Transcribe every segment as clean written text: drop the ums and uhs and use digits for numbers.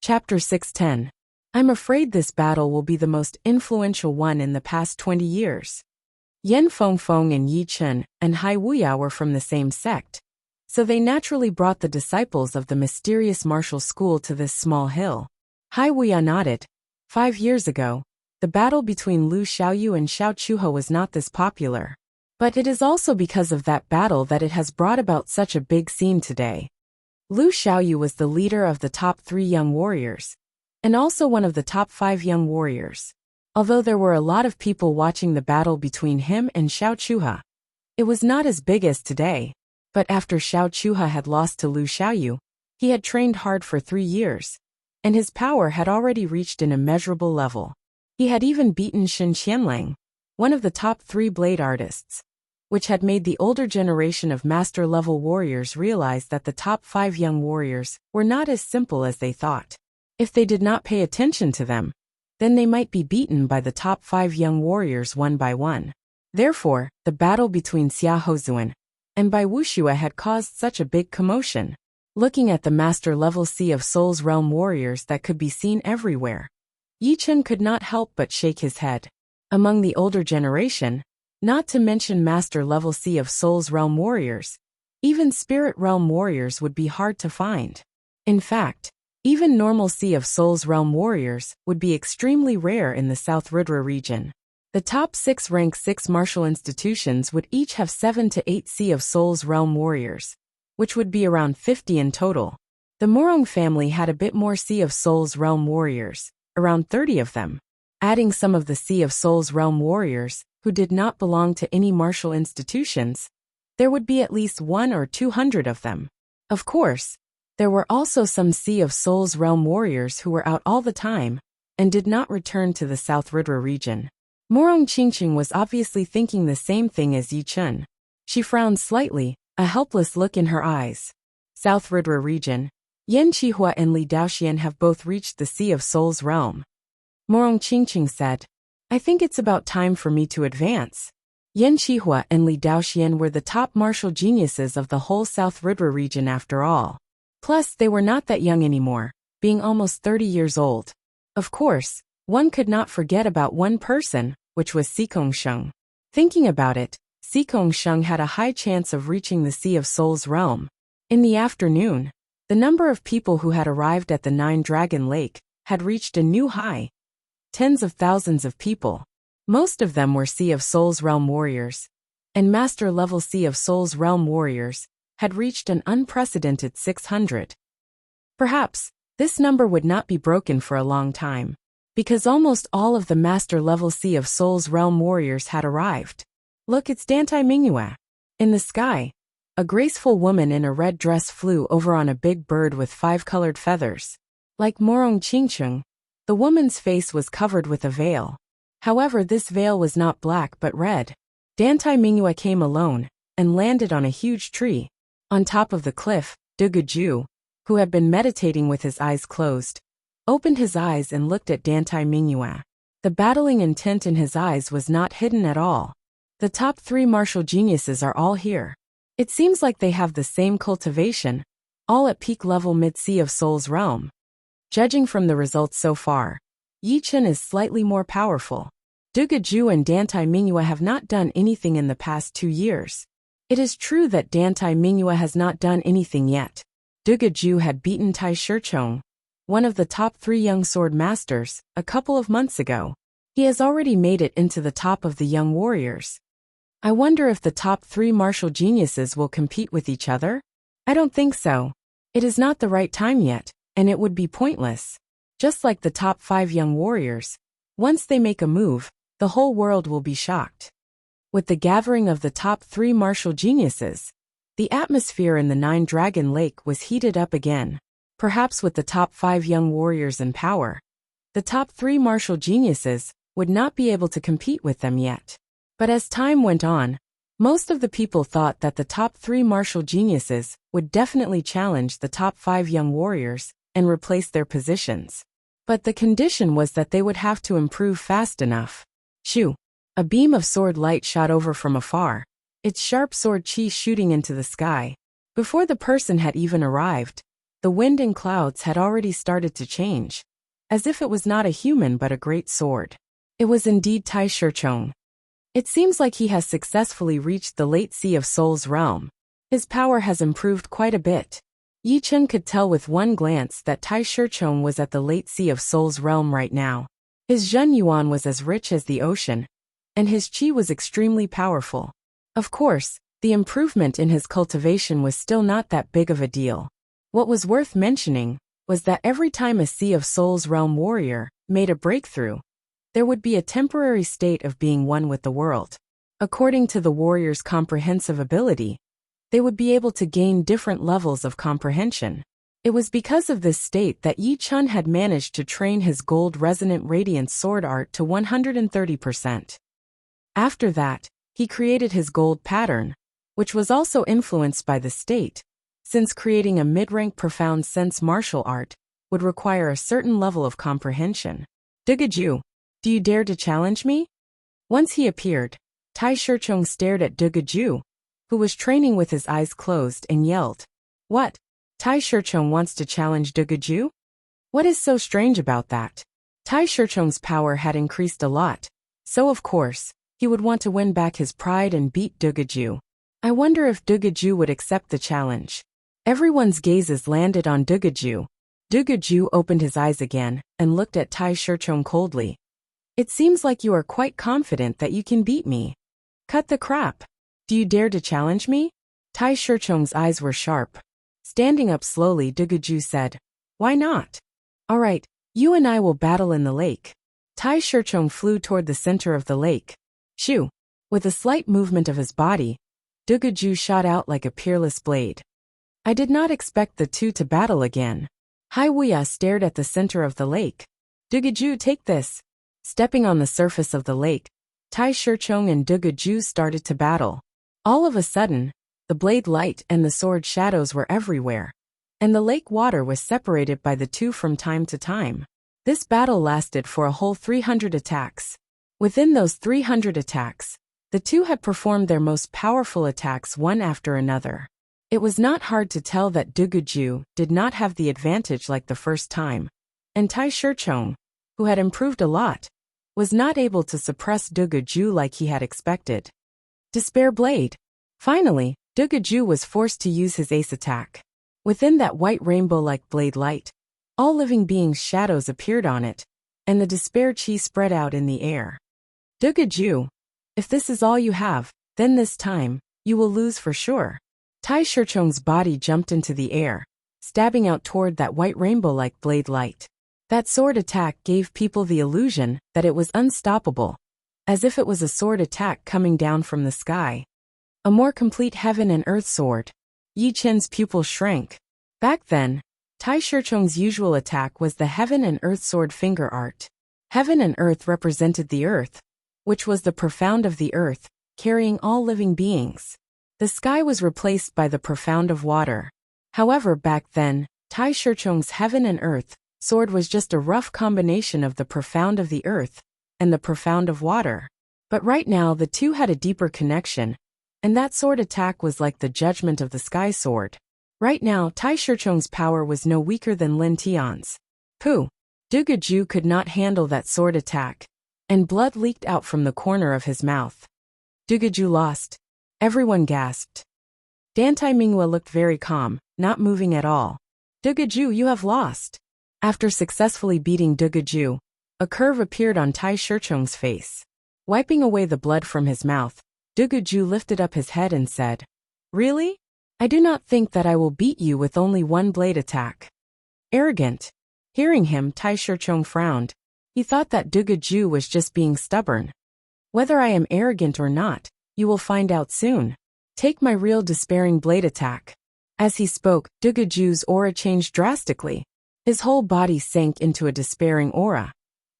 Chapter 610. I'm afraid this battle will be the most influential one in the past 20 years. Yan Fengfeng and Yi Chen and Hai Wuya were from the same sect, so they naturally brought the disciples of the mysterious martial school to this small hill. Hai Wuya nodded. 5 years ago, the battle between Lu Xiaoyu and Xiao Chuhe was not this popular. But it is also because of that battle that it has brought about such a big scene today. Lu Xiaoyu was the leader of the top 3 young warriors, and also one of the top 5 young warriors. Although there were a lot of people watching the battle between him and Xiao Chuhe, it was not as big as today. But after Xiao Chuhe had lost to Lu Xiaoyu, he had trained hard for 3 years, and his power had already reached an immeasurable level. He had even beaten Shen Qianlang, one of the top 3 blade artists, which had made the older generation of master-level warriors realize that the top 5 young warriors were not as simple as they thought. If they did not pay attention to them, then they might be beaten by the top 5 young warriors one by one. Therefore, the battle between Xia Hozuan and Bai Wuxia had caused such a big commotion. Looking at the master-level Sea of Souls realm warriors that could be seen everywhere, Yi Chen could not help but shake his head. Among the older generation, not to mention master-level Sea of Souls realm warriors, even spirit realm warriors would be hard to find. In fact, even normal Sea of Souls realm warriors would be extremely rare in the South Rudra region. The top 6 rank 6 martial institutions would each have 7 to 8 Sea of Souls realm warriors, which would be around 50 in total. The Morong family had a bit more Sea of Souls realm warriors, around 30 of them. Adding some of the Sea of Souls realm warriors, who did not belong to any martial institutions, there would be at least 100 or 200 of them. Of course, there were also some Sea of Souls realm warriors who were out all the time and did not return to the South Rudra region. Morong Qingqing was obviously thinking the same thing as Yi Chen. She frowned slightly, a helpless look in her eyes. South Rudra region, Yan Qihua and Li Daoxian have both reached the Sea of Souls realm. Morong Qingqing said, I think it's about time for me to advance. Yan Qihua and Li Daoxian were the top martial geniuses of the whole South Rudra region after all. Plus, they were not that young anymore, being almost 30 years old. Of course, one could not forget about one person, which was Xikong Sheng. Thinking about it, Xikong Sheng had a high chance of reaching the Sea of Souls realm. In the afternoon, the number of people who had arrived at the 9-Dragon Lake had reached a new high. Tens of thousands of people. Most of them were Sea of Souls realm warriors, and master-level Sea of Souls realm warriors had reached an unprecedented 600. Perhaps, this number would not be broken for a long time, because almost all of the master-level Sea of Souls realm warriors had arrived. Look, it's Dantai Mingyue. In the sky, a graceful woman in a red dress flew over on a big bird with 5 colored feathers. Like Morong Qingqing, the woman's face was covered with a veil. However, this veil was not black but red. Dantai Mingyue came alone and landed on a huge tree. On top of the cliff, Dugaju, who had been meditating with his eyes closed, opened his eyes and looked at Dantai Mingyue. The battling intent in his eyes was not hidden at all. The top 3 martial geniuses are all here. It seems like they have the same cultivation, all at peak level mid-Sea of Souls realm. Judging from the results so far, Yi Chen is slightly more powerful. Dugaju and Dantai Mingyue have not done anything in the past 2 years. It is true that Dantai Mingyue has not done anything yet. Dugaju had beaten Tai Shichong, one of the top 3 young sword masters, a couple of months ago. He has already made it into the top of the young warriors. I wonder if the top 3 martial geniuses will compete with each other? I don't think so. It is not the right time yet, and it would be pointless. Just like the top 5 young warriors, once they make a move, the whole world will be shocked. With the gathering of the top 3 martial geniuses, the atmosphere in the 9-Dragon Lake was heated up again. Perhaps with the top 5 young warriors in power, the top 3 martial geniuses would not be able to compete with them yet. But as time went on, most of the people thought that the top 3 martial geniuses would definitely challenge the top 5 young warriors and replace their positions. But the condition was that they would have to improve fast enough. Shoo! A beam of sword light shot over from afar, its sharp sword chi shooting into the sky. Before the person had even arrived, The wind and clouds had already started to change, as if it was not a human but a great sword. It was indeed Tai Shichong. It seems like he has successfully reached the late sea of Soul's realm. His power has improved quite a bit. Yi Chen could tell with one glance that Tai Shichong was at the late sea of Soul's realm right now. His Zhen Yuan was as rich as the ocean, and his qi was extremely powerful. Of course, the improvement in his cultivation was still not that big of a deal. What was worth mentioning was that every time a Sea of Soul's realm warrior made a breakthrough, there would be a temporary state of being one with the world. According to the warrior's comprehensive ability, they would be able to gain different levels of comprehension. It was because of this state that Yi Chen had managed to train his gold resonant radiance sword art to 130%. After that, he created his gold pattern, which was also influenced by the state, since creating a mid-rank profound sense martial art would require a certain level of comprehension. Dugaju, do you dare to challenge me? Once he appeared, Tai Shichong stared at Dugaju, who was training with his eyes closed, and yelled, "What? Tai Shichong wants to challenge Dugaju? What is so strange about that?" Tai Shichong's power had increased a lot, so of course, he would want to win back his pride and beat Dugaju. I wonder if Dugaju would accept the challenge. Everyone's gazes landed on Dugaju. Dugaju opened his eyes again and looked at Tai Shichong coldly. "It seems like you are quite confident that you can beat me. Cut the crap. Do you dare to challenge me?" Tai Shichong's eyes were sharp. Standing up slowly, Dugaju said, "Why not? All right, you and I will battle in the lake." Tai Shichong flew toward the center of the lake. Shoo! With a slight movement of his body, Dugaju shot out like a peerless blade. I did not expect the two to battle again. Wuxia stared at the center of the lake. "Dugaju, take this." Stepping on the surface of the lake, Tai Shichong and Dugaju started to battle. All of a sudden, the blade light and the sword shadows were everywhere, and the lake water was separated by the two from time to time. This battle lasted for a whole 300 attacks. Within those 300 attacks, the two had performed their most powerful attacks one after another. It was not hard to tell that Dugaju did not have the advantage like the first time, and Tai Shichong, who had improved a lot, was not able to suppress Dugaju like he had expected. Despair Blade. Finally, Dugaju was forced to use his ace attack. Within that white rainbow-like blade light, all living beings' shadows appeared on it, and the despair chi spread out in the air. "Dugaju, if this is all you have, then this time, you will lose for sure." Tai Shichong's body jumped into the air, stabbing out toward that white rainbow-like blade light. That sword attack gave people the illusion that it was unstoppable, as if it was a sword attack coming down from the sky. A more complete heaven and earth sword. Yi Chen's pupil shrank. Back then, Tai Shichong's usual attack was the heaven and earth sword finger art. Heaven and earth represented the earth, which was the profound of the earth, carrying all living beings. The sky was replaced by the profound of water. However, back then, Tai Shichong's heaven and earth sword was just a rough combination of the profound of the earth and the profound of water. But right now the two had a deeper connection, and that sword attack was like the judgment of the sky sword. Right now, Tai Shichong's power was no weaker than Lin Tian's. Pooh! Dugaju could not handle that sword attack, and blood leaked out from the corner of his mouth. Dugaju lost. Everyone gasped. Dantai Minghua looked very calm, not moving at all. "Dugaju, you have lost." After successfully beating Dugaju, a curve appeared on Tai Shichong's face. Wiping away the blood from his mouth, Dugaju lifted up his head and said, "Really? I do not think that I will beat you with only one blade attack." Arrogant. Hearing him, Tai Shichong frowned. He thought that Dugaju was just being stubborn. "Whether I am arrogant or not, you will find out soon. Take my real despairing blade attack." As he spoke, Dugaju's aura changed drastically. His whole body sank into a despairing aura.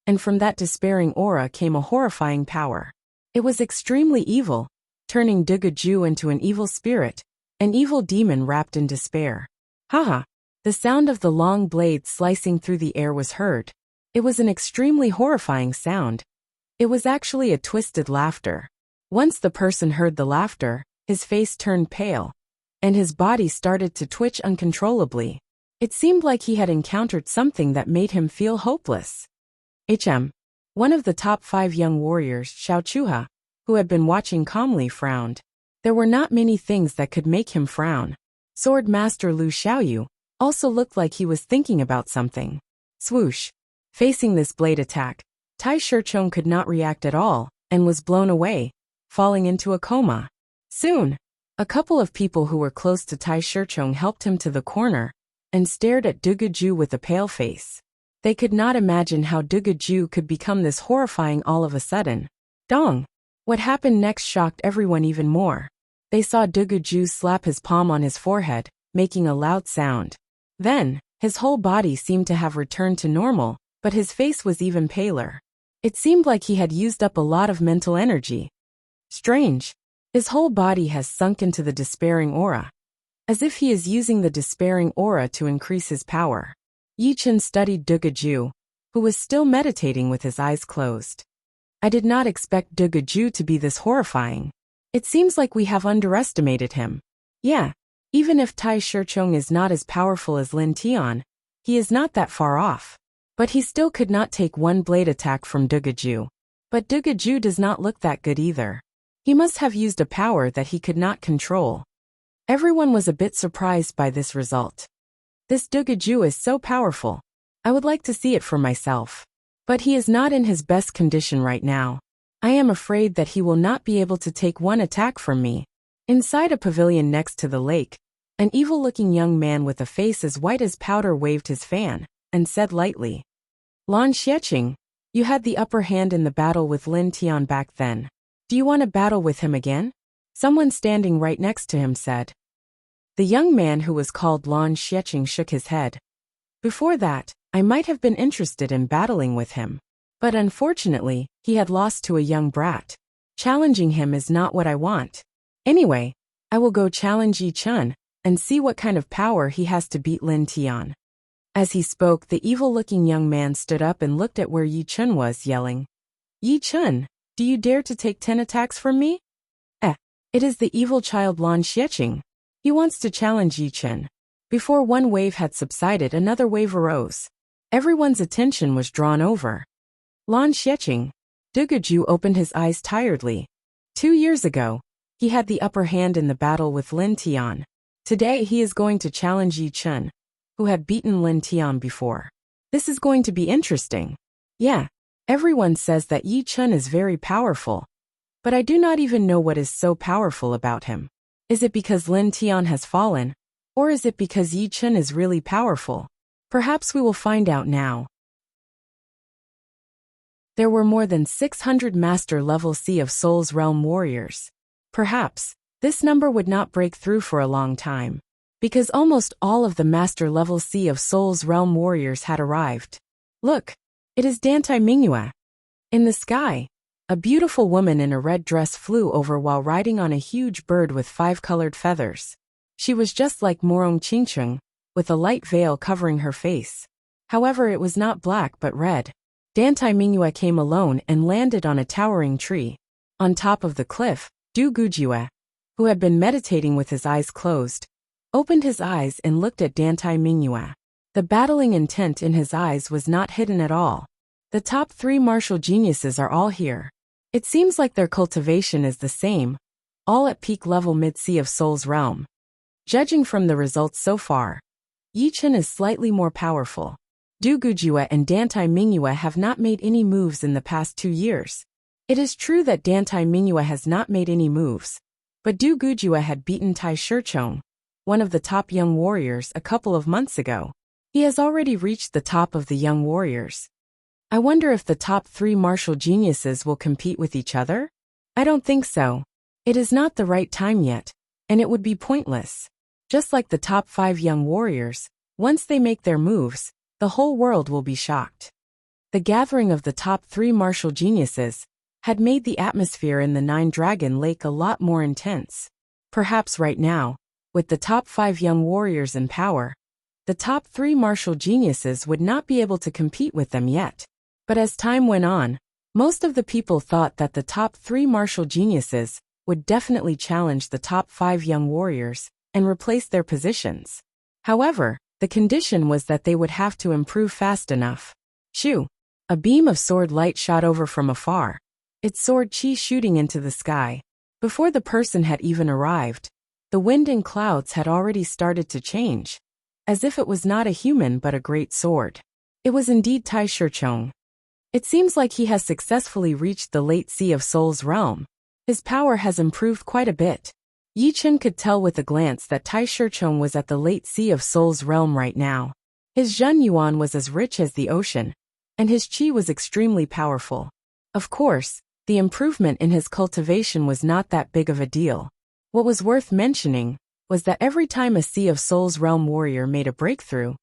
And from that despairing aura came a horrifying power. It was extremely evil, turning Dugaju into an evil spirit, an evil demon wrapped in despair. Haha! The sound of the long blade slicing through the air was heard. It was an extremely horrifying sound. It was actually a twisted laughter. Once the person heard the laughter, his face turned pale, and his body started to twitch uncontrollably. It seemed like he had encountered something that made him feel hopeless. One of the top 5 young warriors, Xiao Chuha, who had been watching calmly, frowned. There were not many things that could make him frown. Sword Master Lu Xiaoyu also looked like he was thinking about something. Swoosh. Facing this blade attack, Tai Shichong could not react at all, and was blown away, falling into a coma. Soon, a couple of people who were close to Tai Shichong helped him to the corner, and stared at Dugaju with a pale face. They could not imagine how Dugaju could become this horrifying all of a sudden. Dong! What happened next shocked everyone even more. They saw Dugaju slap his palm on his forehead, making a loud sound. Then, his whole body seemed to have returned to normal, but his face was even paler. It seemed like he had used up a lot of mental energy. Strange. His whole body has sunk into the despairing aura, as if he is using the despairing aura to increase his power. Yi Chen studied Dugaju, who was still meditating with his eyes closed. I did not expect Dugaju to be this horrifying. It seems like we have underestimated him. Yeah, even if Tai Shichong is not as powerful as Lin Tian, he is not that far off. But he still could not take one blade attack from Dugaju. But Dugaju does not look that good either. He must have used a power that he could not control. Everyone was a bit surprised by this result. This Dugaju is so powerful. I would like to see it for myself. But he is not in his best condition right now. I am afraid that he will not be able to take one attack from me. Inside a pavilion next to the lake, an evil-looking young man with a face as white as powder waved his fan, and said lightly, "Lan Xieching, you had the upper hand in the battle with Lin Tian back then. Do you want to battle with him again?" Someone standing right next to him said. The young man who was called Lan Xieching shook his head. Before that, I might have been interested in battling with him. But unfortunately, he had lost to a young brat. Challenging him is not what I want. Anyway, I will go challenge Yi Chen, and see what kind of power he has to beat Lin Tian. As he spoke, the evil-looking young man stood up and looked at where Yi Chen was, yelling, "Yi Chen, do you dare to take 10 attacks from me?" It is the evil child Lan Xieching. He wants to challenge Yi Chen. Before one wave had subsided, another wave arose. Everyone's attention was drawn over. Lan Xieching. Dugaju opened his eyes tiredly. 2 years ago, he had the upper hand in the battle with Lin Tian. Today he is going to challenge Yi Chen, who had beaten Lin Tian before. This is going to be interesting. Yeah, everyone says that Yi Chen is very powerful. But I do not even know what is so powerful about him. Is it because Lin Tian has fallen? Or is it because Yi Chen is really powerful? Perhaps we will find out now. There were more than 600 master-level Sea of Souls realm warriors. Perhaps, this number would not break through for a long time, because almost all of the master-level Sea of Souls realm warriors had arrived. Look, it is Dantai Mingyue. In the sky, a beautiful woman in a red dress flew over while riding on a huge bird with 5 colored feathers. She was just like Morong Qingcheng, with a light veil covering her face. However, it was not black but red. Dantai Mingyue came alone and landed on a towering tree. On top of the cliff, Du Gujue, who had been meditating with his eyes closed, opened his eyes and looked at Dantai Mingyue. The battling intent in his eyes was not hidden at all. The top 3 martial geniuses are all here. It seems like their cultivation is the same, all at peak level mid-Sea of Souls realm. Judging from the results so far, Yi Chen is slightly more powerful. Du Gujue and Dantai Mingyue have not made any moves in the past 2 years. It is true that Dantai Mingyue has not made any moves, but Du Gujue had beaten Tai Shichong, one of the top young warriors, a couple of months ago. He has already reached the top of the young warriors. I wonder if the top 3 martial geniuses will compete with each other? I don't think so. It is not the right time yet, and it would be pointless. Just like the top 5 young warriors, once they make their moves, the whole world will be shocked. The gathering of the top 3 martial geniuses had made the atmosphere in the 9-Dragon Lake a lot more intense. Perhaps right now, with the top 5 young warriors in power, the top 3 martial geniuses would not be able to compete with them yet. But as time went on, most of the people thought that the top 3 martial geniuses would definitely challenge the top 5 young warriors and replace their positions. However, The condition was that they would have to improve fast enough. Shoo! A beam of sword light shot over from afar, its sword chi shooting into the sky. Before the person had even arrived, the wind and clouds had already started to change, as if it was not a human but a great sword. It was indeed Tai Shichong. It seems like he has successfully reached the late Sea of Soul's realm. His power has improved quite a bit. Yi Chen could tell with a glance that Tai Shichong was at the late Sea of Soul's realm right now. His Zhen Yuan was as rich as the ocean, and his qi was extremely powerful. Of course, the improvement in his cultivation was not that big of a deal. What was worth mentioning was that every time a Sea of Soul's realm warrior made a breakthrough,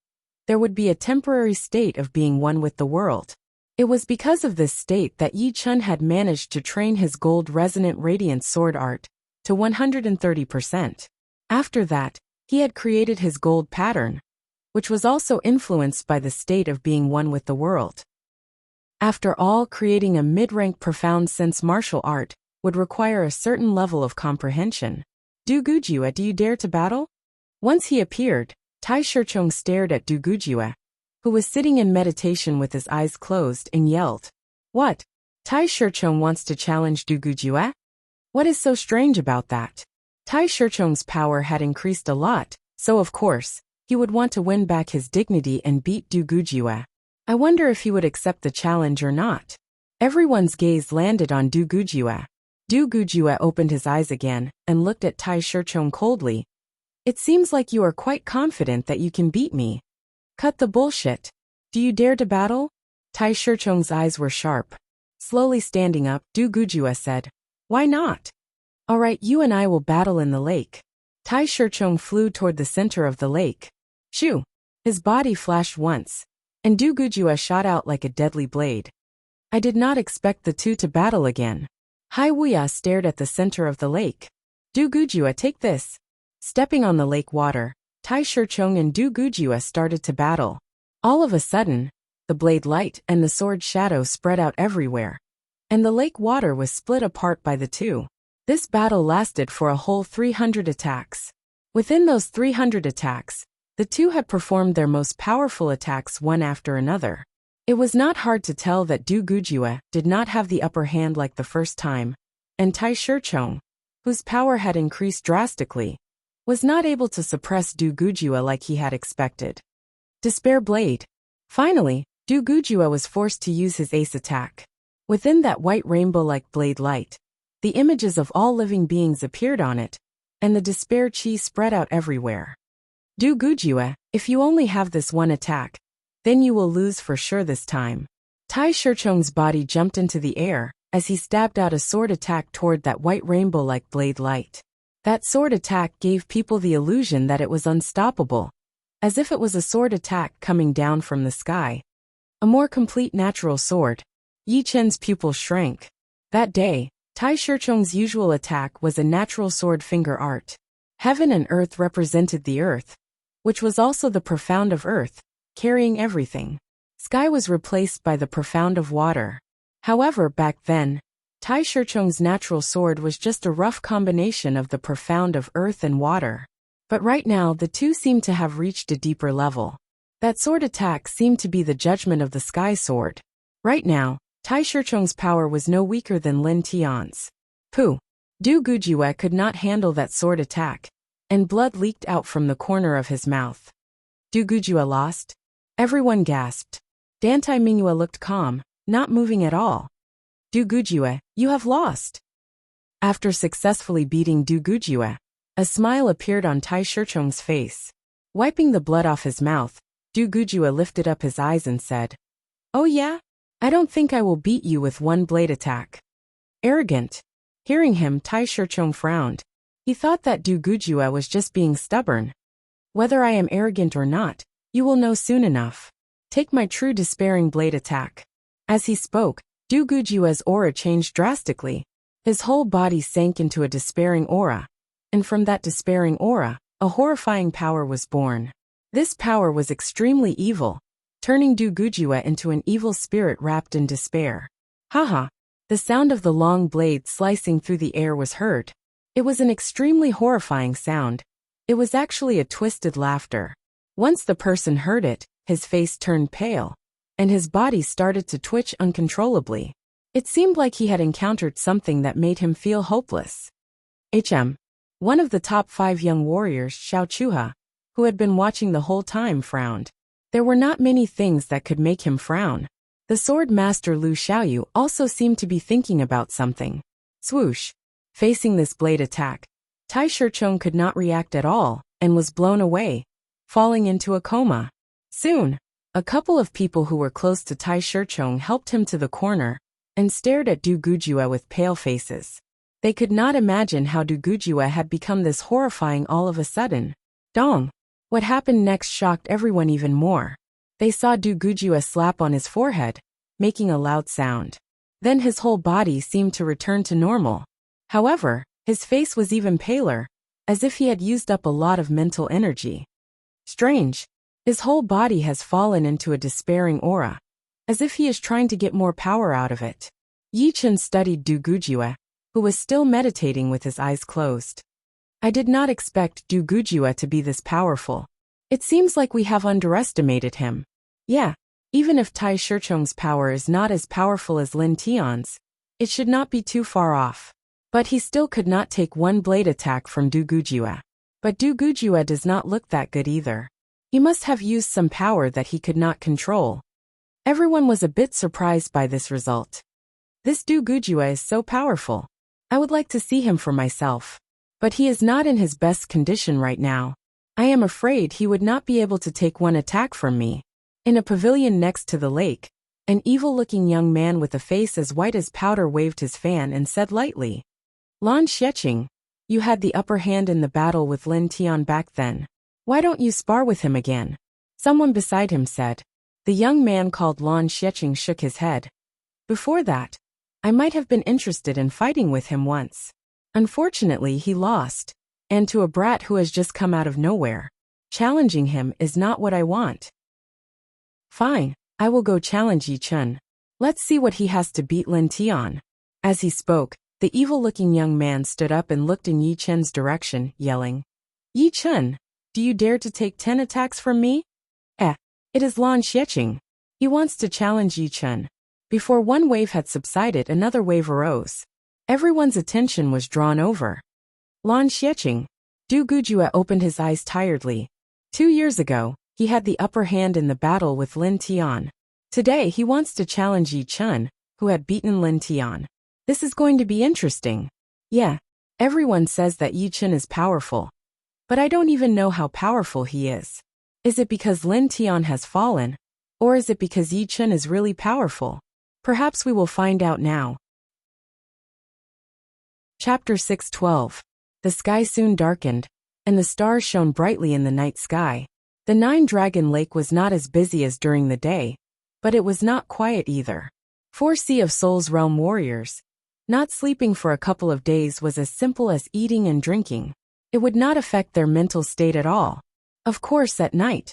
there would be a temporary state of being one with the world. It was because of this state that Yi Chen had managed to train his gold resonant radiant sword art to 130%. After that, he had created his gold pattern, which was also influenced by the state of being one with the world. After all, creating a mid-rank profound sense martial art would require a certain level of comprehension. Du Gujue, do you dare to battle? Once he appeared, Tai Shichong stared at Du Gujue, who was sitting in meditation with his eyes closed, and yelled, "What? Tai Shichong wants to challenge Du Gujue? What is so strange about that?" Tai Shichong's power had increased a lot, so of course, he would want to win back his dignity and beat Du Gujue. I wonder if he would accept the challenge or not. Everyone's gaze landed on Du Gujue. Du Gujue opened his eyes again and looked at Tai Shichong coldly. "It seems like you are quite confident that you can beat me. Cut the bullshit. Do you dare to battle?" Tai Shichong's eyes were sharp. Slowly standing up, Du Gujue said, "Why not? All right, you and I will battle in the lake." Tai Shichong flew toward the center of the lake. Shoo! His body flashed once, and Du Gujue shot out like a deadly blade. I did not expect the two to battle again. Wuxia stared at the center of the lake. Du Gujue, take this. Stepping on the lake water, Tai Shichong and Du Gujue started to battle. All of a sudden, the blade light and the sword shadow spread out everywhere, and the lake water was split apart by the two. This battle lasted for a whole 300 attacks. Within those 300 attacks, the two had performed their most powerful attacks one after another. It was not hard to tell that Du Gujue did not have the upper hand like the first time, and Tai Shichong, whose power had increased drastically, was not able to suppress Du Gujue like he had expected. Despair Blade. Finally, Du Gujue was forced to use his ace attack. Within that white rainbow-like blade light, the images of all living beings appeared on it, and the despair chi spread out everywhere. Du Gujue, if you only have this one attack, then you will lose for sure this time. Tai Shichong's body jumped into the air as he stabbed out a sword attack toward that white rainbow-like blade light. That sword attack gave people the illusion that it was unstoppable, as if it was a sword attack coming down from the sky. A more complete natural sword. Yi Chen's pupil shrank. That day, Tai Shichong's usual attack was a natural sword finger art. Heaven and earth represented the earth, which was also the profound of earth, carrying everything. Sky was replaced by the profound of water. However, back then, Tai Shichong's natural sword was just a rough combination of the profound of earth and water. But right now the two seemed to have reached a deeper level. That sword attack seemed to be the judgment of the sky sword. Right now, Tai Shichong's power was no weaker than Lin Tian's. Pooh! Du Gujue could not handle that sword attack, and blood leaked out from the corner of his mouth. Du Gujue lost? Everyone gasped. Dantai Mingyue looked calm, not moving at all. Du Gujue, you have lost. After successfully beating Du Gujue, a smile appeared on Tai Shichong's face. Wiping the blood off his mouth, Du Gujue lifted up his eyes and said, "Oh yeah? I don't think I will beat you with one blade attack." Arrogant. Hearing him, Tai Shichong frowned. He thought that Du Gujue was just being stubborn. "Whether I am arrogant or not, you will know soon enough. Take my true despairing blade attack." As he spoke, Du Gujue's aura changed drastically. His whole body sank into a despairing aura, and from that despairing aura, a horrifying power was born. This power was extremely evil, turning Du Gujue into an evil spirit wrapped in despair. Haha! The sound of the long blade slicing through the air was heard. It was an extremely horrifying sound. It was actually a twisted laughter. Once the person heard it, his face turned pale, and his body started to twitch uncontrollably. It seemed like he had encountered something that made him feel hopeless. One of the top 5 young warriors, Xiao Chuha, who had been watching the whole time, frowned. There were not many things that could make him frown. The sword master Lu Xiaoyu also seemed to be thinking about something. Swoosh! Facing this blade attack, Tai Shichong could not react at all, and was blown away, falling into a coma. Soon, a couple of people who were close to Tai Shichong helped him to the corner, and stared at Du Gujue with pale faces. They could not imagine how Du Gujue had become this horrifying all of a sudden. Dong! What happened next shocked everyone even more. They saw Du Gujue slap on his forehead, making a loud sound. Then his whole body seemed to return to normal. However, his face was even paler, as if he had used up a lot of mental energy. Strange. His whole body has fallen into a despairing aura, as if he is trying to get more power out of it. Yi Chen studied Du Gujue, who was still meditating with his eyes closed. I did not expect Du Gujue to be this powerful. It seems like we have underestimated him. Yeah, even if Tai Shichong's power is not as powerful as Lin Tian's, it should not be too far off. But he still could not take one blade attack from Du Gujue. But Du Gujue does not look that good either. He must have used some power that he could not control. Everyone was a bit surprised by this result. This Du Gujue is so powerful. I would like to see him for myself. But he is not in his best condition right now. I am afraid he would not be able to take one attack from me. In a pavilion next to the lake, an evil-looking young man with a face as white as powder waved his fan and said lightly, "Lan Xieching, you had the upper hand in the battle with Lin Tian back then. Why don't you spar with him again?" Someone beside him said. The young man called Lan Xieching shook his head. Before that, I might have been interested in fighting with him once. Unfortunately, he lost, and to a brat who has just come out of nowhere. Challenging him is not what I want. Fine, I will go challenge Yi Chen. Let's see what he has to beat Lin Tian. As he spoke, the evil-looking young man stood up and looked in Yi Chen's direction, yelling, "Yi Chen, do you dare to take 10 attacks from me?" It is Lan Xieching. He wants to challenge Yi Chen. Before one wave had subsided, another wave arose. Everyone's attention was drawn over. Lan Xieching. Du Gujue opened his eyes tiredly. 2 years ago, he had the upper hand in the battle with Lin Tian. Today he wants to challenge Yi Chen, who had beaten Lin Tian. This is going to be interesting. Yeah, everyone says that Yi Chen is powerful. But I don't even know how powerful he is. Is it because Lin Tian has fallen? Or is it because Yi Chen is really powerful? Perhaps we will find out now. Chapter 6:12. The sky soon darkened, and the stars shone brightly in the night sky. The Nine-Dragon Lake was not as busy as during the day, but it was not quiet either. 4 Sea of Souls realm warriors. Not sleeping for a couple of days was as simple as eating and drinking. It would not affect their mental state at all. Of course, at night,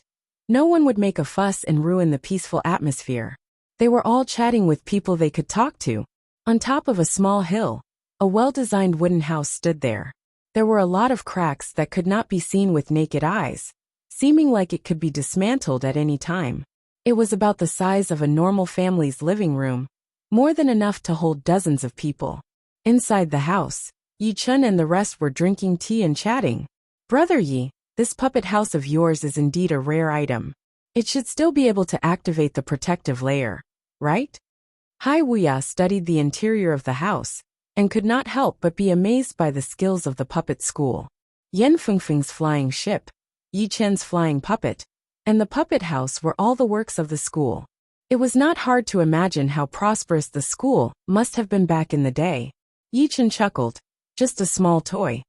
no one would make a fuss and ruin the peaceful atmosphere. They were all chatting with people they could talk to. On top of a small hill, a well-designed wooden house stood there. There were a lot of cracks that could not be seen with naked eyes, seeming like it could be dismantled at any time. It was about the size of a normal family's living room, more than enough to hold dozens of people. Inside the house, Yi Chen and the rest were drinking tea and chatting. "Brother Yi, this puppet house of yours is indeed a rare item. It should still be able to activate the protective layer, right?" Hai Wuya studied the interior of the house, and could not help but be amazed by the skills of the puppet school. Yan Fengfeng's flying ship, Yi Chen's flying puppet, and the puppet house were all the works of the school. It was not hard to imagine how prosperous the school must have been back in the day. Yi Chen chuckled. Just a small toy.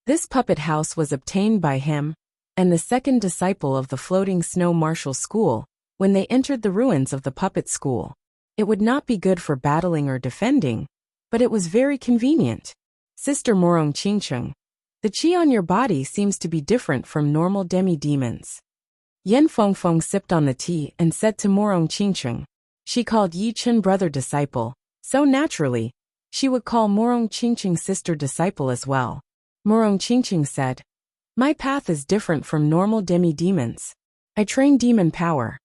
This puppet house was obtained by him and the second disciple of the floating snow martial school when they entered the ruins of the puppet school. It would not be good for battling or defending, but it was very convenient. Sister Morong Qingcheng, the qi on your body seems to be different from normal demi-demons. Yan Fengfeng sipped on the tea and said to Morong Qingcheng. She called Yi Chen brother disciple, so naturally, she would call Morong Qingcheng sister disciple as well. Morong Qingcheng said, "My path is different from normal demi-demons. I train demon power.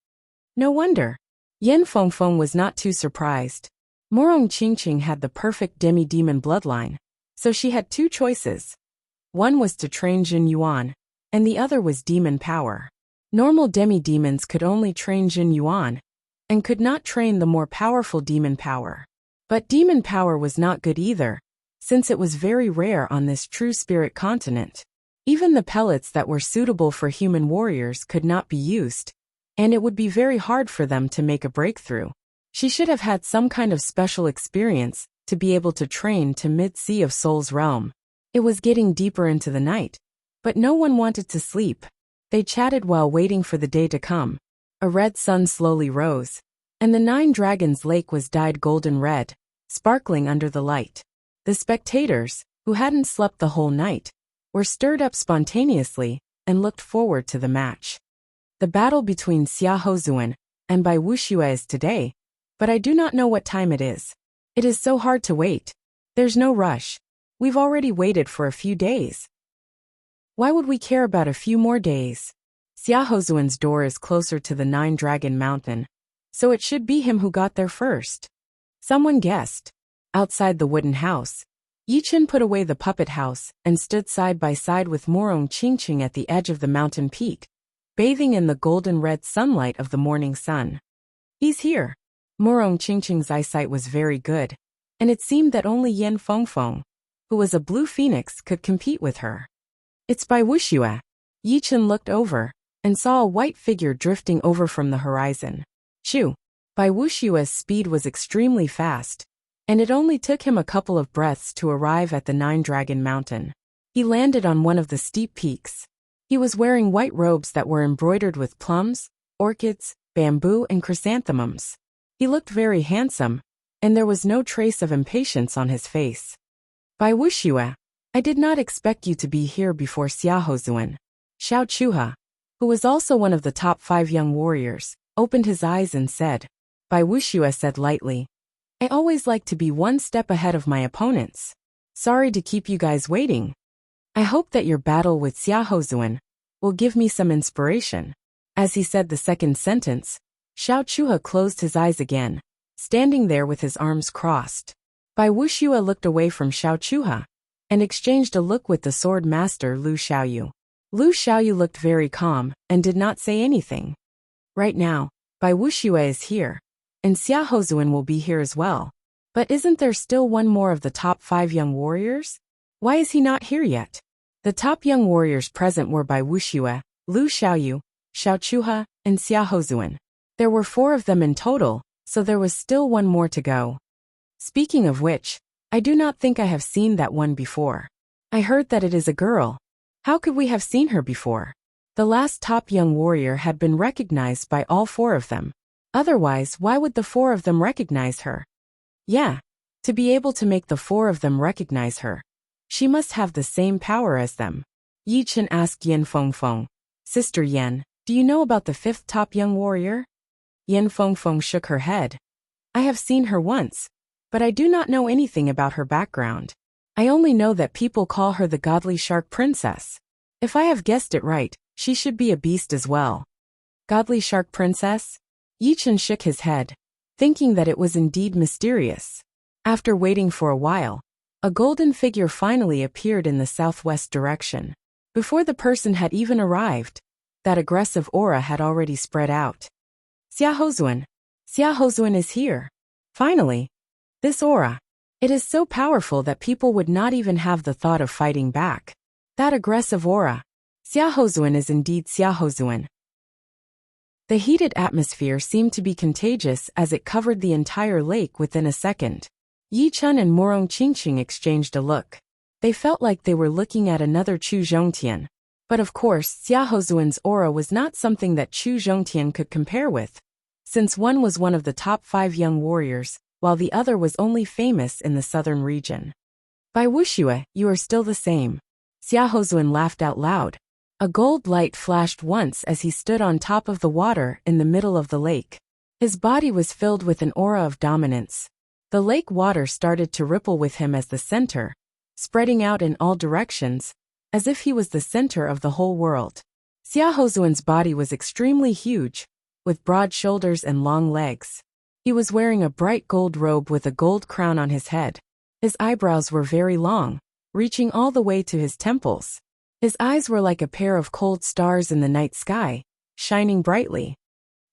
No wonder. Yan Fengfeng was not too surprised. Morong Qingqing had the perfect demi-demon bloodline, so she had two choices. One was to train Jin Yuan, and the other was demon power. Normal demi-demons could only train Jin Yuan, and could not train the more powerful demon power. But demon power was not good either, since it was very rare on this true spirit continent. Even the pellets that were suitable for human warriors could not be used, and it would be very hard for them to make a breakthrough. She should have had some kind of special experience to be able to train to mid-sea of Soul's realm. It was getting deeper into the night, but no one wanted to sleep. They chatted while waiting for the day to come. A red sun slowly rose, and the 9 Dragons Lake was dyed golden red, sparkling under the light. The spectators, who hadn't slept the whole night, were stirred up spontaneously and looked forward to the match. The battle between Xia Hozuan and Bai Wuxia is today, but I do not know what time it is. It is so hard to wait. There's no rush. We've already waited for a few days. Why would we care about a few more days? Xia Hozuan's door is closer to the 9-Dragon Mountain, so it should be him who got there first. Someone guessed. Outside the wooden house, Yichen put away the puppet house and stood side by side with Morong Qingqing at the edge of the mountain peak, bathing in the golden red sunlight of the morning sun. He's here. Morong Qingqing's eyesight was very good, and it seemed that only Yan Fengfeng, who was a blue phoenix, could compete with her. It's Bai Wuxia. Yichen looked over and saw a white figure drifting over from the horizon. Shoo! Bai Wuxia's speed was extremely fast, and it only took him a couple of breaths to arrive at the 9-Dragon Mountain. He landed on one of the steep peaks. He was wearing white robes that were embroidered with plums, orchids, bamboo, and chrysanthemums. He looked very handsome, and there was no trace of impatience on his face. Bai Wuxia, I did not expect you to be here before Xia Hozuan. Xiao Chuha, who was also one of the top 5 young warriors, opened his eyes and said. Bai Wuxia said lightly, I always like to be one step ahead of my opponents. Sorry to keep you guys waiting. I hope that your battle with Xia Hozuan will give me some inspiration. As he said the second sentence, Xiao Chuha closed his eyes again, standing there with his arms crossed. Bai Wuxia looked away from Xiao Chuha and exchanged a look with the sword master Lu Xiaoyu. Lu Xiaoyu looked very calm and did not say anything. Right now, Bai Wuxia is here, and Xia Hozuan will be here as well. But isn't there still one more of the top 5 young warriors? Why is he not here yet? The top young warriors present were Bai Wuxia, Lu Xiaoyu, Xiao Chuha, and Xia Hozuan. There were 4 of them in total, so there was still one more to go. Speaking of which, I do not think I have seen that one before. I heard that it is a girl. How could we have seen her before? The last top young warrior had been recognized by all 4 of them. Otherwise, why would the 4 of them recognize her? Yeah, to be able to make the 4 of them recognize her, she must have the same power as them. Yichen asked Yan Fengfeng, Sister Yan, do you know about the 5th top young warrior? Yan Fengfeng shook her head. I have seen her once, but I do not know anything about her background. I only know that people call her the Godly Shark Princess. If I have guessed it right, she should be a beast as well. Godly Shark Princess? Yichen shook his head, thinking that it was indeed mysterious. After waiting for a while, a golden figure finally appeared in the southwest direction. Before the person had even arrived, that aggressive aura had already spread out. Xia Hozuan is here. Finally. This aura. It is so powerful that people would not even have the thought of fighting back. That aggressive aura. Xia Hozuan is indeed Xia Hozuan. The heated atmosphere seemed to be contagious as it covered the entire lake within a second. Yichen and Morong Qingqing exchanged a look. They felt like they were looking at another Chu Zhongtian. But of course, Xia Hozuan's aura was not something that Chu Zhongtian could compare with, since one was one of the top 5 young warriors, while the other was only famous in the southern region. Bai Wuxia, you are still the same. Xia Hozuan laughed out loud. A gold light flashed once as he stood on top of the water in the middle of the lake. His body was filled with an aura of dominance. The lake water started to ripple with him as the center, spreading out in all directions, as if he was the center of the whole world. Xiaohozuan's body was extremely huge, with broad shoulders and long legs. He was wearing a bright gold robe with a gold crown on his head. His eyebrows were very long, reaching all the way to his temples. His eyes were like a pair of cold stars in the night sky, shining brightly.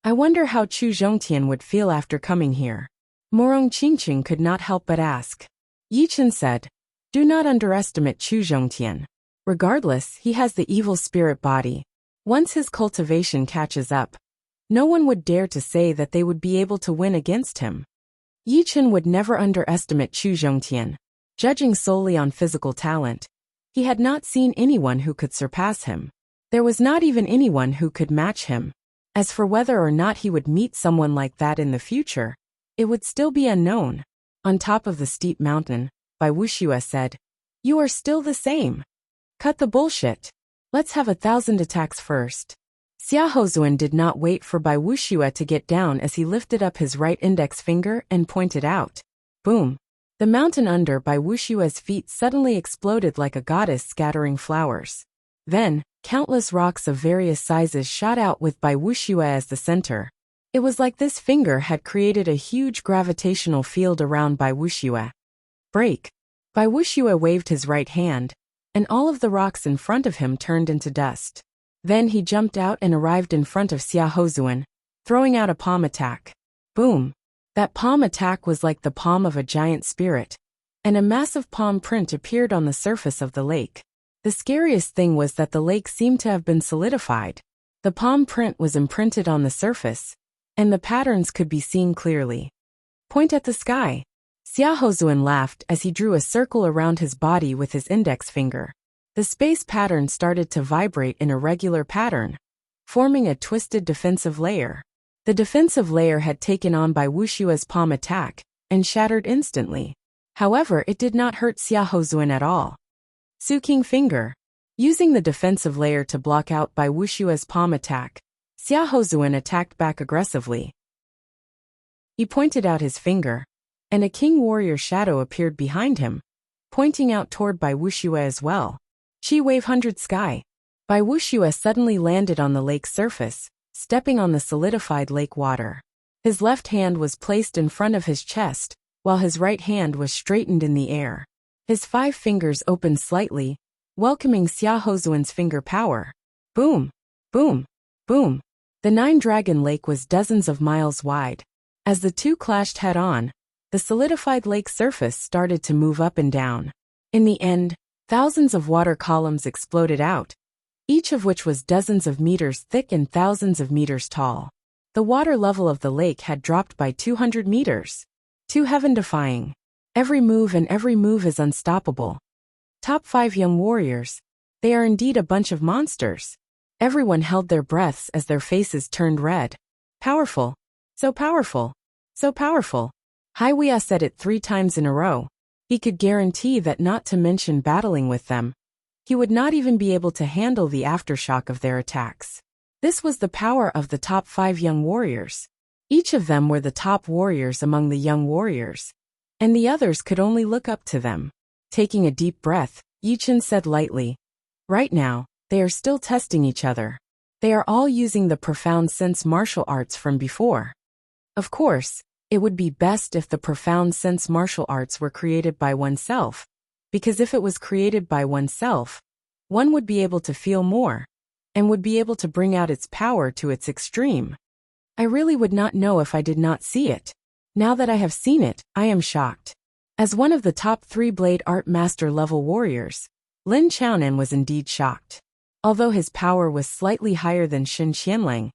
I wonder how Chu Zhongtian would feel after coming here. Morong Qingqing could not help but ask. Yichen said, "Do not underestimate Chu Zhongtian. Regardless, he has the evil spirit body. Once his cultivation catches up, no one would dare to say that they would be able to win against him." Yichen would never underestimate Chu Zhongtian. Judging solely on physical talent, he had not seen anyone who could surpass him. There was not even anyone who could match him. As for whether or not he would meet someone like that in the future, it would still be unknown. On top of the steep mountain, Bai Wuxia said, "You are still the same. Cut the bullshit. Let's have 1,000 attacks first." Xiaohozuan did not wait for Bai Wuxia to get down as he lifted up his right index finger and pointed out. Boom! The mountain under Bai Wuxia's feet suddenly exploded like a goddess scattering flowers. Then, countless rocks of various sizes shot out with Bai Wuxia as the center. It was like this finger had created a huge gravitational field around Bai Wuxia. Break! Bai Wuxia waved his right hand, and all of the rocks in front of him turned into dust. Then he jumped out and arrived in front of Xiaohozuan, throwing out a palm attack. Boom! That palm attack was like the palm of a giant spirit, and a massive palm print appeared on the surface of the lake. The scariest thing was that the lake seemed to have been solidified. The palm print was imprinted on the surface, and the patterns could be seen clearly. Point at the sky. Xiaohozuan laughed as he drew a circle around his body with his index finger. The space pattern started to vibrate in a regular pattern, forming a twisted defensive layer. The defensive layer had taken on Bai Wuxia's palm attack and shattered instantly. However, it did not hurt Xiaohozuan at all. Suking finger. Using the defensive layer to block out Bai Wuxia's palm attack, Xiaohozuan attacked back aggressively. He pointed out his finger, and a king warrior shadow appeared behind him, pointing out toward Bai Wuxia as well. Chi wave 100 sky. Bai Wuxia suddenly landed on the lake's surface, stepping on the solidified lake water. His left hand was placed in front of his chest, while his right hand was straightened in the air. His 5 fingers opened slightly, welcoming Xiaohozuan's finger power. Boom! Boom! Boom! The 9-dragon lake was dozens of miles wide. As the two clashed head-on, the solidified lake surface started to move up and down. In the end, thousands of water columns exploded out, each of which was dozens of meters thick and thousands of meters tall. The water level of the lake had dropped by 200 meters. Too heaven-defying. Every move is unstoppable. Top 5 young warriors. They are indeed a bunch of monsters. Everyone held their breaths as their faces turned red. Powerful. So powerful. So powerful. Haiwia said it 3 times in a row. He could guarantee that, not to mention battling with them, he would not even be able to handle the aftershock of their attacks. This was the power of the top 5 young warriors. Each of them were the top warriors among the young warriors, and the others could only look up to them. Taking a deep breath, Yichen said lightly, "Right now, they are still testing each other. They are all using the profound sense martial arts from before. Of course, it would be best if the profound sense martial arts were created by oneself, because if it was created by oneself, one would be able to feel more, and would be able to bring out its power to its extreme. I really would not know if I did not see it. Now that I have seen it, I am shocked." As one of the top 3 blade art master level warriors, Lin Chaonan was indeed shocked. Although his power was slightly higher than Shen Qianlang,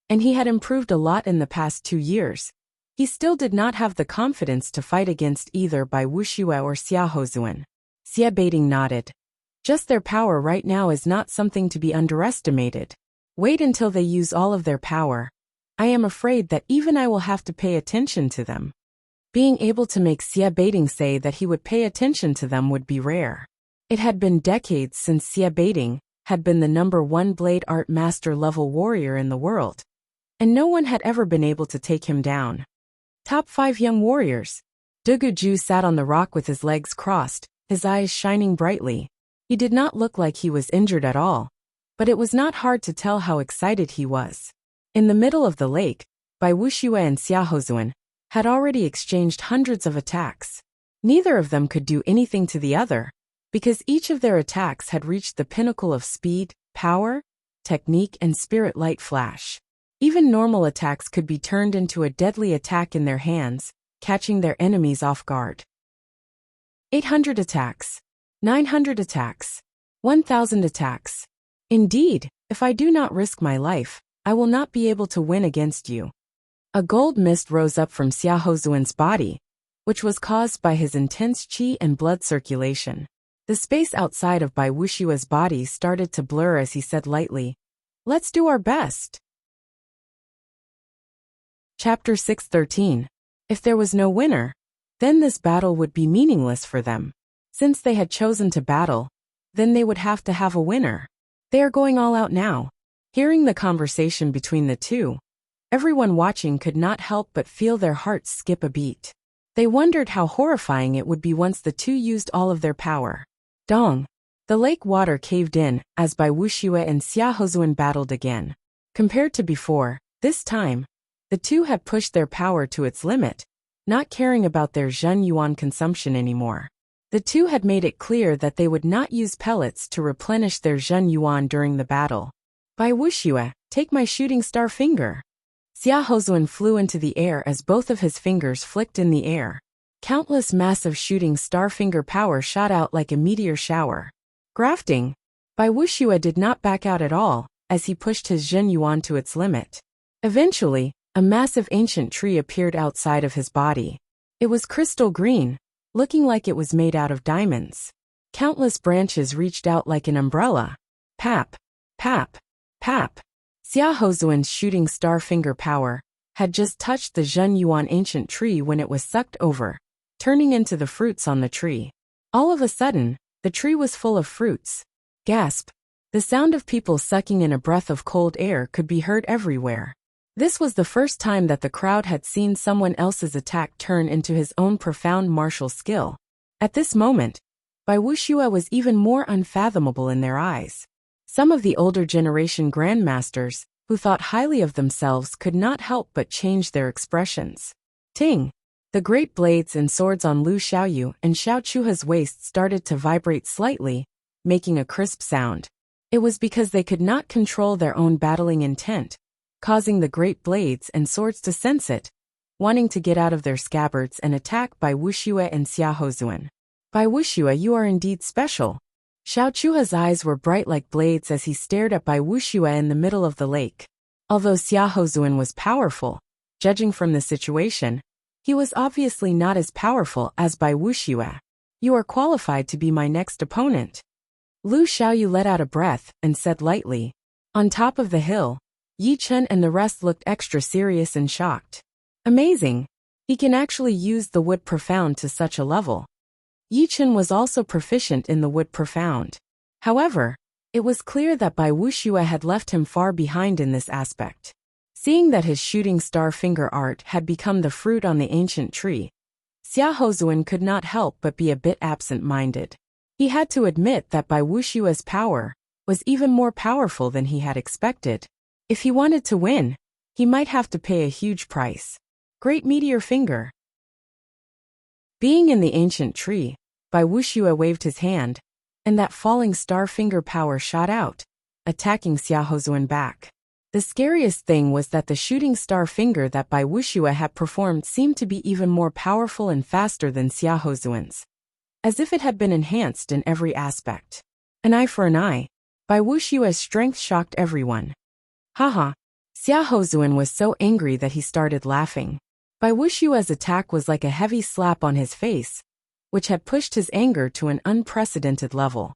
and he had improved a lot in the past 2 years, he still did not have the confidence to fight against either Bai Wuxia or Xiaohozuan. Xie Baiting nodded. Just their power right now is not something to be underestimated. Wait until they use all of their power. I am afraid that even I will have to pay attention to them. Being able to make Xie Baiting say that he would pay attention to them would be rare. It had been decades since Xie Baiting had been the #1 blade art master level warrior in the world, and no one had ever been able to take him down. Top 5 young warriors. Duguju sat on the rock with his legs crossed, his eyes shining brightly. He did not look like he was injured at all, but it was not hard to tell how excited he was. In the middle of the lake, Bai Wuxia and Xiaohozuan had already exchanged hundreds of attacks. Neither of them could do anything to the other, because each of their attacks had reached the pinnacle of speed, power, technique, and spirit light flash. Even normal attacks could be turned into a deadly attack in their hands, catching their enemies off guard. 800 attacks. 900 attacks. 1,000 attacks. Indeed, if I do not risk my life, I will not be able to win against you. A gold mist rose up from Xiaohozuan's body, which was caused by his intense qi and blood circulation. The space outside of Bai Wuxia's body started to blur as he said lightly, "Let's do our best." Chapter 6:13. If there was no winner, then this battle would be meaningless for them. Since they had chosen to battle, then they would have to have a winner. They are going all out now. Hearing the conversation between the two, everyone watching could not help but feel their hearts skip a beat. They wondered how horrifying it would be once the two used all of their power. Dong! The lake water caved in as Bai Wuxia and Xiaohozuan battled again. Compared to before, this time, the two had pushed their power to its limit, not caring about their Zhen Yuan consumption anymore. The two had made it clear that they would not use pellets to replenish their Zhen Yuan during the battle. Bai Wuxia, take my shooting star finger. Xiaohozuan flew into the air as both of his fingers flicked in the air. Countless massive shooting star finger power shot out like a meteor shower. Grafting. Bai Wuxia did not back out at all, as he pushed his Zhen Yuan to its limit. Eventually, a massive ancient tree appeared outside of his body. It was crystal green, looking like it was made out of diamonds. Countless branches reached out like an umbrella. Pap, pap, pap. Xiaohozuan's shooting star finger power had just touched the Zhen Yuan ancient tree when it was sucked over, turning into the fruits on the tree. All of a sudden, the tree was full of fruits. Gasp! The sound of people sucking in a breath of cold air could be heard everywhere. This was the first time that the crowd had seen someone else's attack turn into his own profound martial skill. At this moment, Bai Wuxia was even more unfathomable in their eyes. Some of the older generation grandmasters, who thought highly of themselves, could not help but change their expressions. Ting! The great blades and swords on Lu Xiaoyu and Xiao Chuha's waist started to vibrate slightly, making a crisp sound. It was because they could not control their own battling intent, causing the great blades and swords to sense it, wanting to get out of their scabbards and attack Bai Wuxia and Xiaohozuan. Bai Wuxia, you are indeed special. Xiao Chuha's eyes were bright like blades as he stared at Bai Wuxia in the middle of the lake. Although Xiaohozuan was powerful, judging from the situation, he was obviously not as powerful as Bai Wuxia. You are qualified to be my next opponent. Lu Xiaoyu let out a breath and said lightly. On top of the hill, Yi Chen and the rest looked extra serious and shocked. Amazing! He can actually use the wood profound to such a level. Yi Chen was also proficient in the wood profound. However, it was clear that Bai Wuxia had left him far behind in this aspect. Seeing that his shooting star finger art had become the fruit on the ancient tree, Xiaohozuan could not help but be a bit absent-minded. He had to admit that Bai Wuxia's power was even more powerful than he had expected. If he wanted to win, he might have to pay a huge price. Great meteor finger. Being in the ancient tree, Bai Wuxia waved his hand, and that falling star finger power shot out, attacking Xiaohozuan back. The scariest thing was that the shooting star finger that Bai Wuxia had performed seemed to be even more powerful and faster than Xiaohozuan's, as if it had been enhanced in every aspect. An eye for an eye. Bai Wuxia's strength shocked everyone. Haha. Xiaohozuan was so angry that he started laughing. Bai Wuxia's attack was like a heavy slap on his face, which had pushed his anger to an unprecedented level.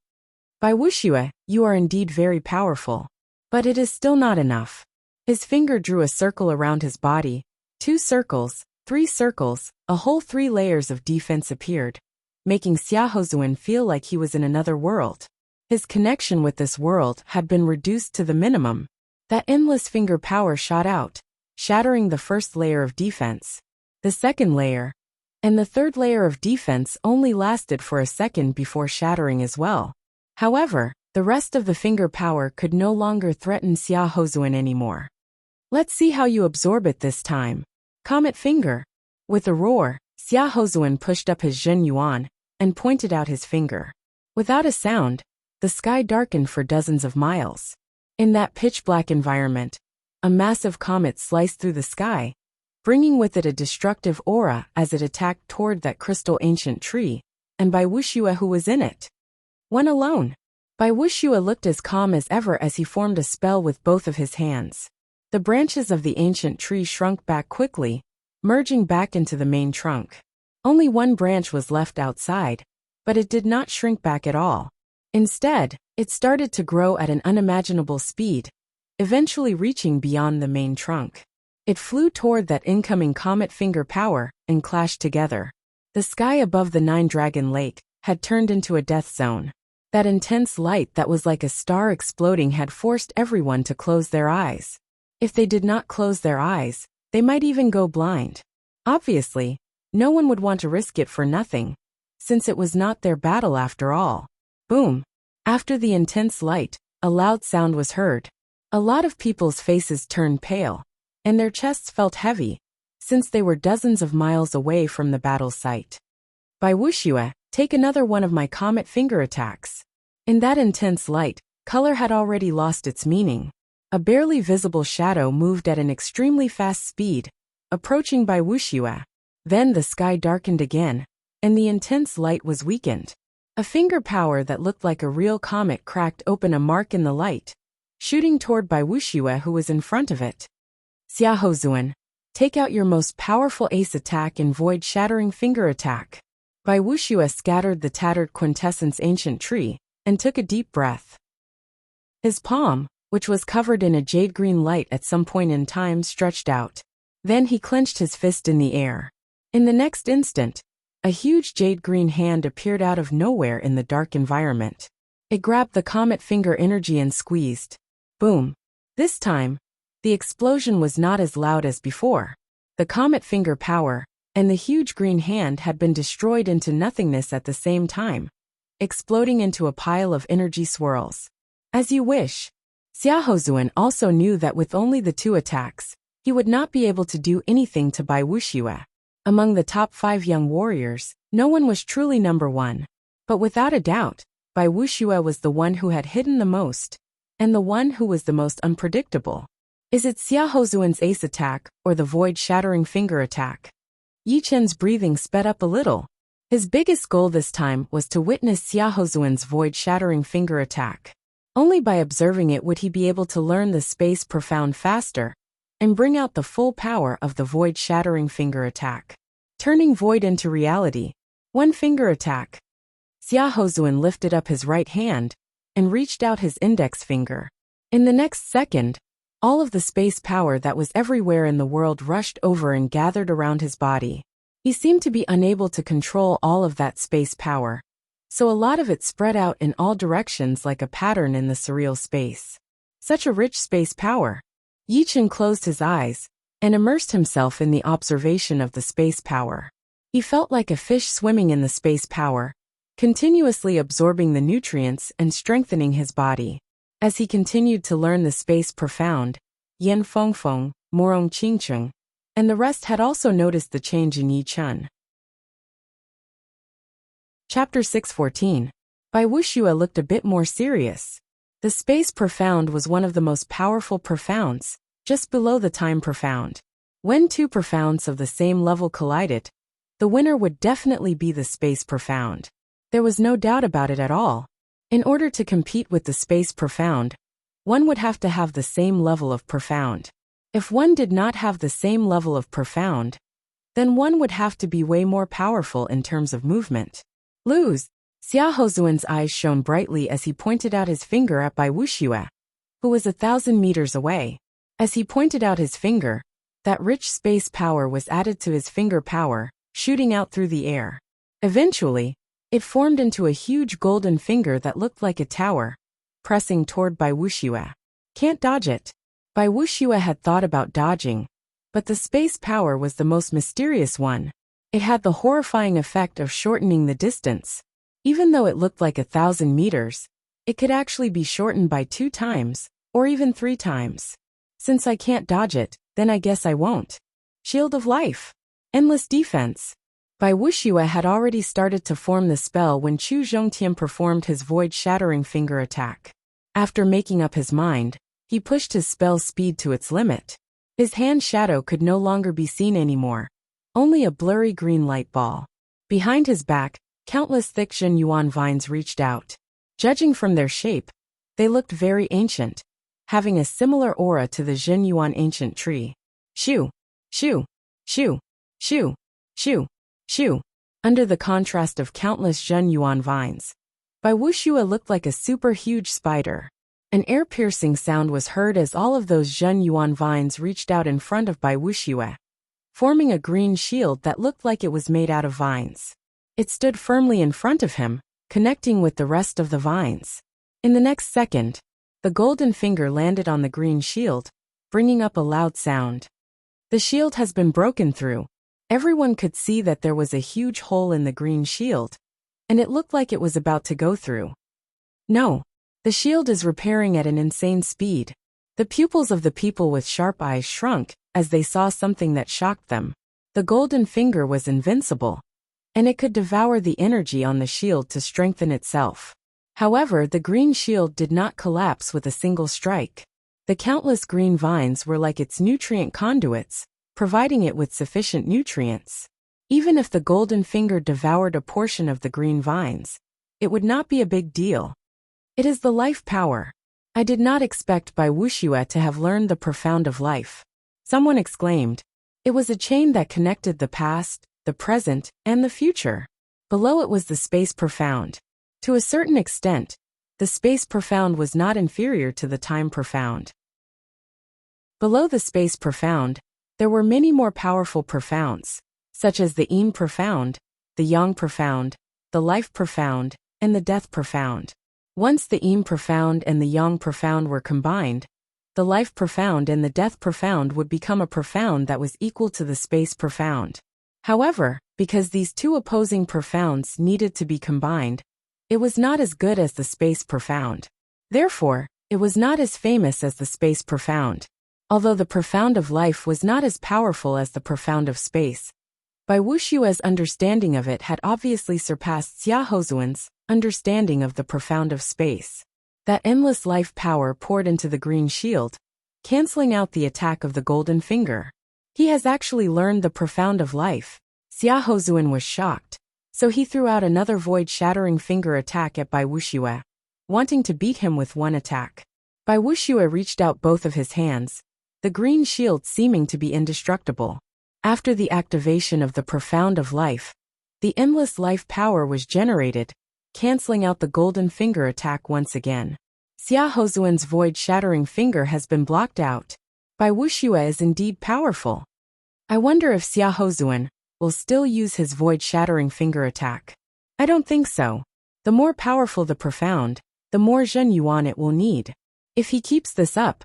Bai Wuxia, you are indeed very powerful. But it is still not enough. His finger drew a circle around his body, 2 circles, 3 circles, a whole 3 layers of defense appeared, making Xiaohozuan feel like he was in another world. His connection with this world had been reduced to the minimum. That endless finger power shot out, shattering the first layer of defense, the second layer, and the third layer of defense only lasted for a second before shattering as well. However, The rest of the finger power could no longer threaten Xia Hozuan anymore. Let's see how you absorb it this time. Comet finger. With a roar, Xia Hozuan pushed up his Zhen Yuan and pointed out his finger. Without a sound, the sky darkened for dozens of miles. In that pitch-black environment, a massive comet sliced through the sky, bringing with it a destructive aura as it attacked toward that crystal ancient tree, and Bai Wuxia who was in it. One alone. Bai Wuxia looked as calm as ever as he formed a spell with both of his hands. The branches of the ancient tree shrunk back quickly, merging back into the main trunk. Only one branch was left outside, but it did not shrink back at all. Instead, it started to grow at an unimaginable speed, eventually reaching beyond the main trunk. It flew toward that incoming comet finger power and clashed together. The sky above the Nine-Dragon Lake had turned into a death zone. That intense light that was like a star exploding had forced everyone to close their eyes. If they did not close their eyes, they might even go blind. Obviously, no one would want to risk it for nothing, since it was not their battle after all. Boom! After the intense light, a loud sound was heard. A lot of people's faces turned pale, and their chests felt heavy, since they were dozens of miles away from the battle site. Bai Wuxia, take another one of my comet finger attacks. In that intense light, color had already lost its meaning. A barely visible shadow moved at an extremely fast speed, approaching Bai Wuxia. Then the sky darkened again, and the intense light was weakened. A finger power that looked like a real comet cracked open a mark in the light, shooting toward Bai Wuxia who was in front of it. Xia Hozuan, take out your most powerful ace attack and void-shattering finger attack. Bai Wuxia scattered the tattered quintessence ancient tree, and took a deep breath. His palm, which was covered in a jade-green light at some point in time, stretched out. Then he clenched his fist in the air. In the next instant, a huge jade-green hand appeared out of nowhere in the dark environment. It grabbed the comet finger energy and squeezed. Boom! This time, the explosion was not as loud as before. The comet finger power and the huge green hand had been destroyed into nothingness at the same time, exploding into a pile of energy swirls. As you wish. Xia Hozuan also knew that with only the two attacks, he would not be able to do anything to Bai Wuxia. Among the top 5 young warriors, no one was truly number one. But without a doubt, Bai Wuxia was the one who had hidden the most, and the one who was the most unpredictable. Is it Xia Hozuan's ace attack, or the void-shattering finger attack? Yi Chen's breathing sped up a little. His biggest goal this time was to witness Xia Hozuan's void-shattering finger attack. Only by observing it would he be able to learn the space profound faster, and bring out the full power of the void-shattering finger attack. Turning void into reality. One finger attack. Xia Hozuan lifted up his right hand, and reached out his index finger. In the next second, all of the space power that was everywhere in the world rushed over and gathered around his body. He seemed to be unable to control all of that space power, so a lot of it spread out in all directions like a pattern in the surreal space. Such a rich space power. Yi Chen closed his eyes and immersed himself in the observation of the space power. He felt like a fish swimming in the space power, continuously absorbing the nutrients and strengthening his body. As he continued to learn the space profound, Yan Fengfeng, Morong Qingcheng, and the rest had also noticed the change in Yi Chen. Chapter 614. Bai Wuxia looked a bit more serious. The space profound was one of the most powerful profounds, just below the time profound. When two profounds of the same level collided, the winner would definitely be the space profound. There was no doubt about it at all. In order to compete with the space profound, one would have to have the same level of profound. If one did not have the same level of profound, then one would have to be way more powerful in terms of movement. Lose. Xia Hozuan's eyes shone brightly as he pointed out his finger at Bai Wuxia, who was 1,000 meters away. As he pointed out his finger, that rich space power was added to his finger power, shooting out through the air. Eventually, it formed into a huge golden finger that looked like a tower, pressing toward Bai Wuxia. Can't dodge it. Bai Wuxia had thought about dodging, but the space power was the most mysterious one. It had the horrifying effect of shortening the distance. Even though it looked like 1,000 meters, It could actually be shortened by 2 times, or even 3 times. Since I can't dodge it, then I guess I won't. Shield of Life. Endless Defense. Bai Wuxia had already started to form the spell when Chu Zhongtian performed his void-shattering finger attack. After making up his mind, he pushed his spell speed to its limit. His hand shadow could no longer be seen anymore, only a blurry green light ball. Behind his back, countless thick Zhen Yuan vines reached out. Judging from their shape, they looked very ancient, having a similar aura to the Zhen Yuan ancient tree. Shoo, shoo, shoo, shoo, shoo, shoo. Under the contrast of countless Zhen Yuan vines, Bai Wuxia looked like a super huge spider. An ear-piercing sound was heard as all of those Zhen Yuan vines reached out in front of Bai Wuxia, forming a green shield that looked like it was made out of vines. It stood firmly in front of him, connecting with the rest of the vines. In the next second, the golden finger landed on the green shield, bringing up a loud sound. The shield has been broken through. Everyone could see that there was a huge hole in the green shield, and it looked like it was about to go through. No, the shield is repairing at an insane speed. The pupils of the people with sharp eyes shrunk as they saw something that shocked them. The golden finger was invincible, and it could devour the energy on the shield to strengthen itself. However, the green shield did not collapse with a single strike. The countless green vines were like its nutrient conduits, providing it with sufficient nutrients. Even if the golden finger devoured a portion of the green vines, it would not be a big deal. It is the life power. I did not expect Bai Wuxia to have learned the profound of life. Someone exclaimed. It was a chain that connected the past, the present, and the future. Below it was the space profound. To a certain extent, the space profound was not inferior to the time profound. Below the space profound, there were many more powerful profounds, such as the Yin profound, the Yang profound, the life profound, and the death profound. Once the Yin profound and the Yang profound were combined, the life profound and the death profound would become a profound that was equal to the space profound. However, because these two opposing profounds needed to be combined, it was not as good as the space profound. Therefore, it was not as famous as the space profound. Although the profound of life was not as powerful as the profound of space, Bai Wuxia's understanding of it had obviously surpassed Xia Houzuan's understanding of the profound of space. That endless life power poured into the green shield, canceling out the attack of the golden finger. He has actually learned the profound of life. Xia Houzuan was shocked, so he threw out another void-shattering finger attack at Bai Wuxia, wanting to beat him with one attack. Bai Wuxia reached out both of his hands, the green shield seeming to be indestructible. After the activation of the profound of life, the endless life power was generated, canceling out the golden finger attack once again. Xia Houzuan's void-shattering finger has been blocked out. Bai Wuxia is indeed powerful. I wonder if Xia Houzuan will still use his void-shattering finger attack. I don't think so. The more powerful the profound, the more Zhen Yuan it will need. If he keeps this up,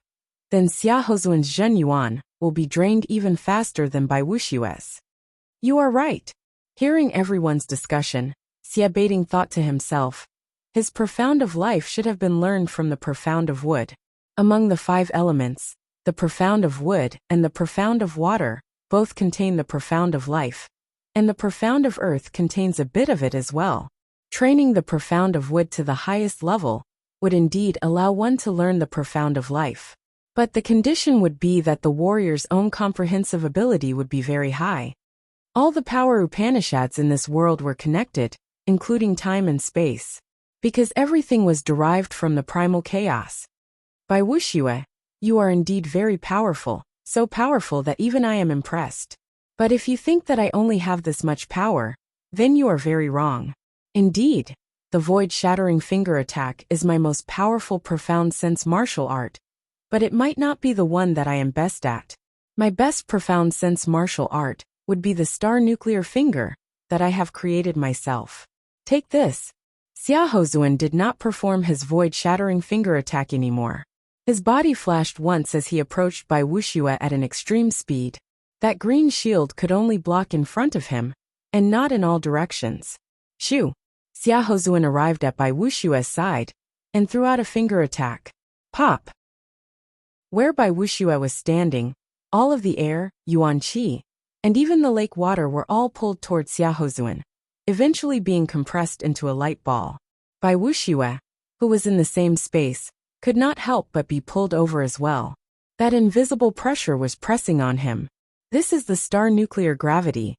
then Xia Houzuan's Zhen Yuan will be drained even faster than Bai Wuxia's. You are right. Hearing everyone's discussion, Xia Baiting thought to himself, his profound of life should have been learned from the profound of wood. Among the 5 elements, the profound of wood and the profound of water both contain the profound of life, and the profound of earth contains a bit of it as well. Training the profound of wood to the highest level would indeed allow one to learn the profound of life. But the condition would be that the warrior's own comprehensive ability would be very high. All the power Upanishads in this world were connected, including time and space, because everything was derived from the primal chaos. Bai Wuxia, you are indeed very powerful, so powerful that even I am impressed. But if you think that I only have this much power, then you are very wrong. Indeed, the void-shattering finger attack is my most powerful profound sense martial art, but it might not be the one that I am best at. My best profound sense martial art would be the star nuclear finger that I have created myself. Take this. Xia Houzuan did not perform his void-shattering finger attack anymore. His body flashed once as he approached Bai Wuxia at an extreme speed. That green shield could only block in front of him, and not in all directions. Shoo! Xia Houzuan arrived at Bai Wuxia's side, and threw out a finger attack. Pop! Where Bai Wuxia was standing, all of the air, yuan qi, and even the lake water were all pulled toward Xiaohuzuan, eventually being compressed into a light ball. Bai Wuxia, who was in the same space, could not help but be pulled over as well. That invisible pressure was pressing on him. This is the star nuclear gravity.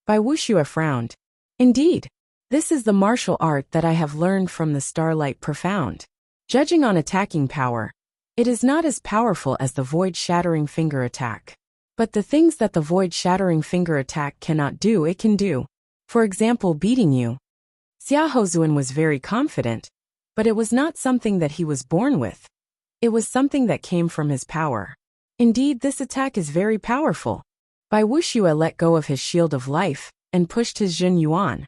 Bai Wuxia frowned. Indeed. This is the martial art that I have learned from the Starlight Profound. Judging on attacking power, it is not as powerful as the void-shattering finger attack. But the things that the void-shattering finger attack cannot do, it can do. For example, beating you. Xiaohuzuan was very confident, but it was not something that he was born with. It was something that came from his power. Indeed, this attack is very powerful. Bai Wuxia let go of his shield of life and pushed his Jin Yuan,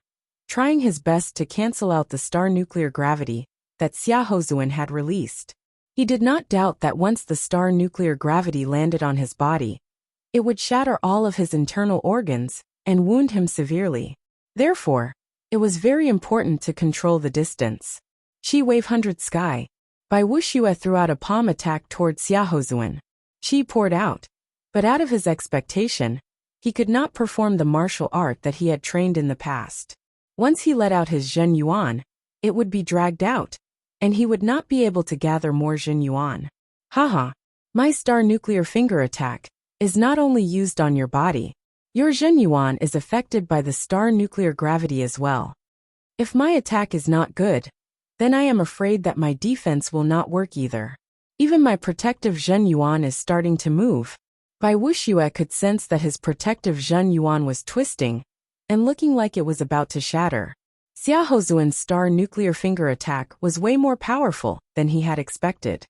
trying his best to cancel out the star nuclear gravity that Xiaohuzuan had released. He did not doubt that once the star nuclear gravity landed on his body, it would shatter all of his internal organs and wound him severely. Therefore, it was very important to control the distance. Qi wave 100 sky. Bai Wuxia threw out a palm attack toward Xiaohuzuan. Qi poured out, but out of his expectation, he could not perform the martial art that he had trained in the past. Once he let out his Zhen Yuan, it would be dragged out, and he would not be able to gather more Zhen Yuan. Haha, my star nuclear finger attack is not only used on your body. Your Zhen Yuan is affected by the star nuclear gravity as well. If my attack is not good, then I am afraid that my defense will not work either. Even my protective Zhen Yuan is starting to move. Bai Wuxia could sense that his protective Zhen Yuan was twisting and looking like it was about to shatter. Xiaohuzuan's star nuclear finger attack was way more powerful than he had expected.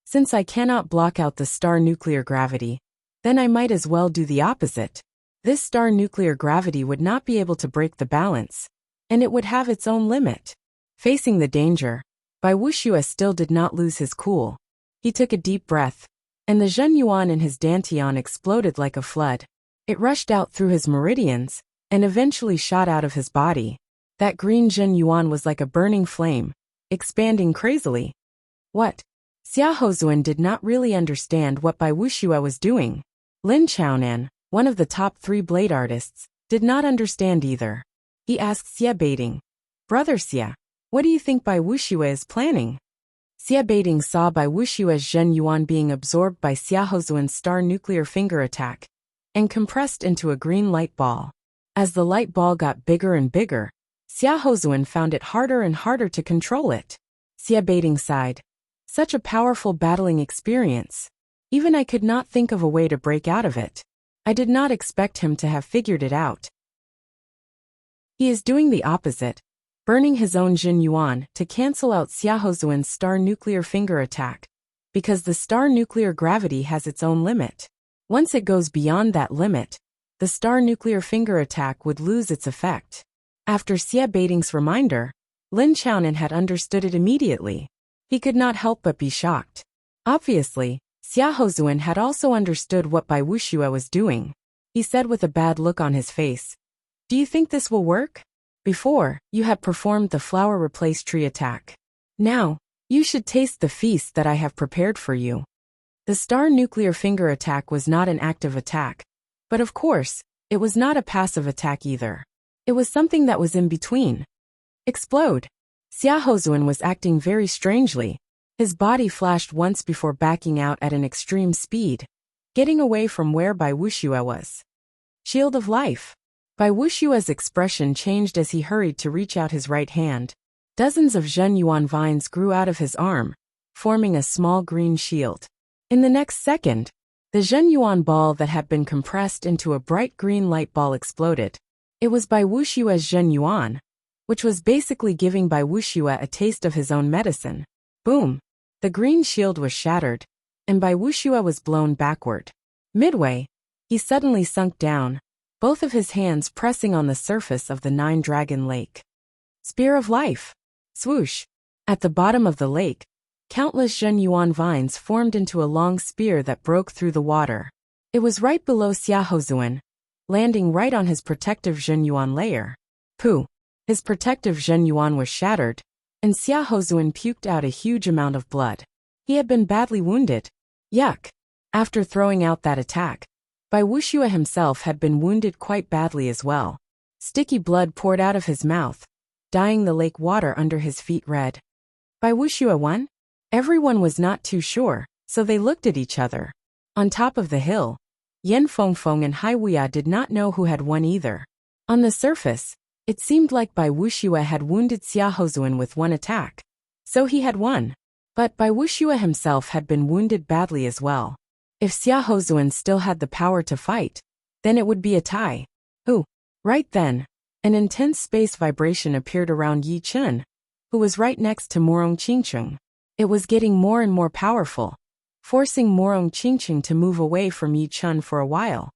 Since I cannot block out the star nuclear gravity, then I might as well do the opposite. This star nuclear gravity would not be able to break the balance, and it would have its own limit. Facing the danger, Bai Wuxia still did not lose his cool. He took a deep breath, and the Zhen Yuan in his dantian exploded like a flood. It rushed out through his meridians, and eventually shot out of his body. That green Zhen Yuan was like a burning flame, expanding crazily. What? Xiaohuzuan did not really understand what Bai Wuxia was doing. Lin Chaonan, one of the top 3 blade artists, did not understand either. He asked Xie Baiting, "Brother Xie, what do you think Bai Wuxia is planning?" Xie Baiting saw Bai Wuxia's Zhen Yuan being absorbed by Xiaohuzuan's star nuclear finger attack and compressed into a green light ball. As the light ball got bigger and bigger, Xiaohuzuan found it harder and harder to control it. Xie Baiting sighed. Such a powerful battling experience. Even I could not think of a way to break out of it. I did not expect him to have figured it out. He is doing the opposite, burning his own Jin Yuan to cancel out Xiaohuzuan's star nuclear finger attack, because the star nuclear gravity has its own limit. Once it goes beyond that limit, the star nuclear finger attack would lose its effect. After Xie Baiting's reminder, Lin Chaonan had understood it immediately. He could not help but be shocked. Obviously, Xiaohuzuan had also understood what Bai Wuxia was doing. He said with a bad look on his face, "Do you think this will work? Before, you had performed the flower replace tree attack. Now, you should taste the feast that I have prepared for you." The star nuclear finger attack was not an active attack, but of course, it was not a passive attack either. It was something that was in between. Explode. Xiaohuzuan was acting very strangely. His body flashed once before backing out at an extreme speed, getting away from where Bai Wuxia was. Shield of life. Bai Wuxia's expression changed as he hurried to reach out his right hand. Dozens of Zhen Yuan vines grew out of his arm, forming a small green shield. In the next second, the Zhen Yuan ball that had been compressed into a bright green light ball exploded. It was Bai Wuxia's Zhen Yuan, which was basically giving Bai Wuxia a taste of his own medicine. Boom! The green shield was shattered, and Bai Wuxia was blown backward. Midway, he suddenly sunk down, both of his hands pressing on the surface of the 9-dragon lake. Spear of life! Swoosh! At the bottom of the lake, countless Zhen Yuan vines formed into a long spear that broke through the water. It was right below Xiaohuzuan, landing right on his protective Zhen Yuan layer. Pooh! His protective Zhen Yuan was shattered, and Xia Hozuan puked out a huge amount of blood. He had been badly wounded. Yuck! After throwing out that attack, Bai Wuxia himself had been wounded quite badly as well. Sticky blood poured out of his mouth, dyeing the lake water under his feet red. Bai Wuxia won? Everyone was not too sure, so they looked at each other. On top of the hill, Yan Fengfeng and Hai Wuya did not know who had won either. On the surface, it seemed like Bai Wuxia had wounded Xia Hozuan with one attack, so he had won. But Bai Wuxia himself had been wounded badly as well. If Xia Hozuan still had the power to fight, then it would be a tie. Ooh! Right then, an intense space vibration appeared around Yi Chen, who was right next to Morong Qingqing. It was getting more and more powerful, forcing Morong Qingqing to move away from Yi Chen for a while.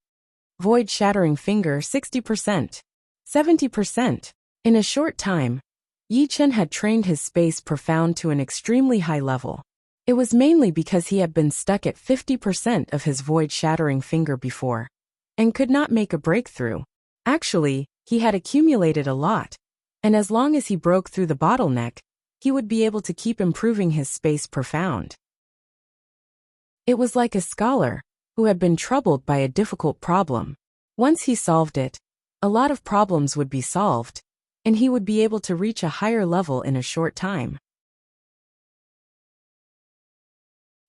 Void Shattering Finger 60%. 70%. In a short time, Yi Chen had trained his space profound to an extremely high level. It was mainly because he had been stuck at 50% of his Void Shattering Finger before, and could not make a breakthrough. Actually, he had accumulated a lot, and as long as he broke through the bottleneck, he would be able to keep improving his space profound. It was like a scholar who had been troubled by a difficult problem. Once he solved it, a lot of problems would be solved, and he would be able to reach a higher level in a short time.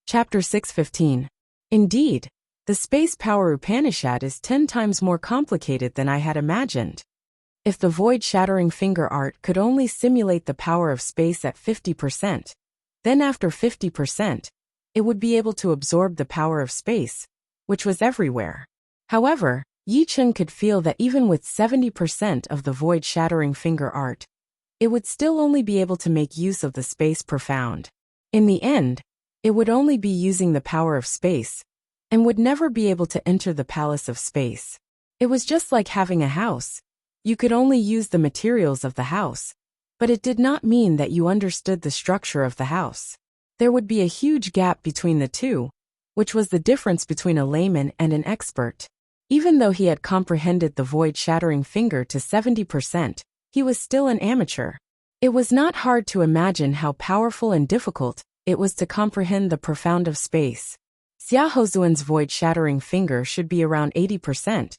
Chapter 615. Indeed, the space power Upanishad is 10 times more complicated than I had imagined. If the Void Shattering Finger art could only simulate the power of space at 50%, then after 50%, it would be able to absorb the power of space, which was everywhere. However, Yi Chen could feel that even with 70% of the Void Shattering Finger art, it would still only be able to make use of the space profound. In the end, it would only be using the power of space, and would never be able to enter the palace of space. It was just like having a house. You could only use the materials of the house, but it did not mean that you understood the structure of the house. There would be a huge gap between the two, which was the difference between a layman and an expert. Even though he had comprehended the Void Shattering Finger to 70%, he was still an amateur. It was not hard to imagine how powerful and difficult it was to comprehend the profound of space. Xia Hozuan's Void Shattering Finger should be around 80%,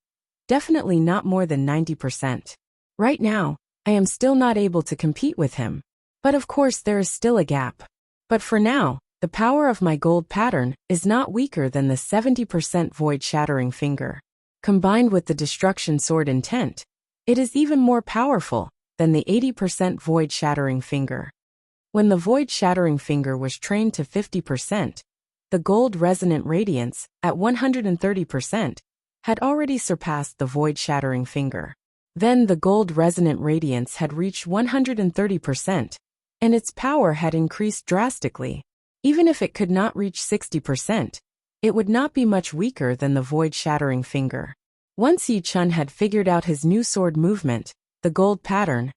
definitely not more than 90%. Right now, I am still not able to compete with him. But of course there is still a gap. But for now, the power of my gold pattern is not weaker than the 70% Void Shattering Finger. Combined with the Destruction Sword intent, it is even more powerful than the 80% Void Shattering Finger. When the Void Shattering Finger was trained to 50%, the Gold Resonant Radiance, at 130%, had already surpassed the Void Shattering Finger. Then the Gold Resonant Radiance had reached 130%, and its power had increased drastically. Even if it could not reach 60%, it would not be much weaker than the Void Shattering Finger. Once Yi Chen had figured out his new sword movement, the gold pattern,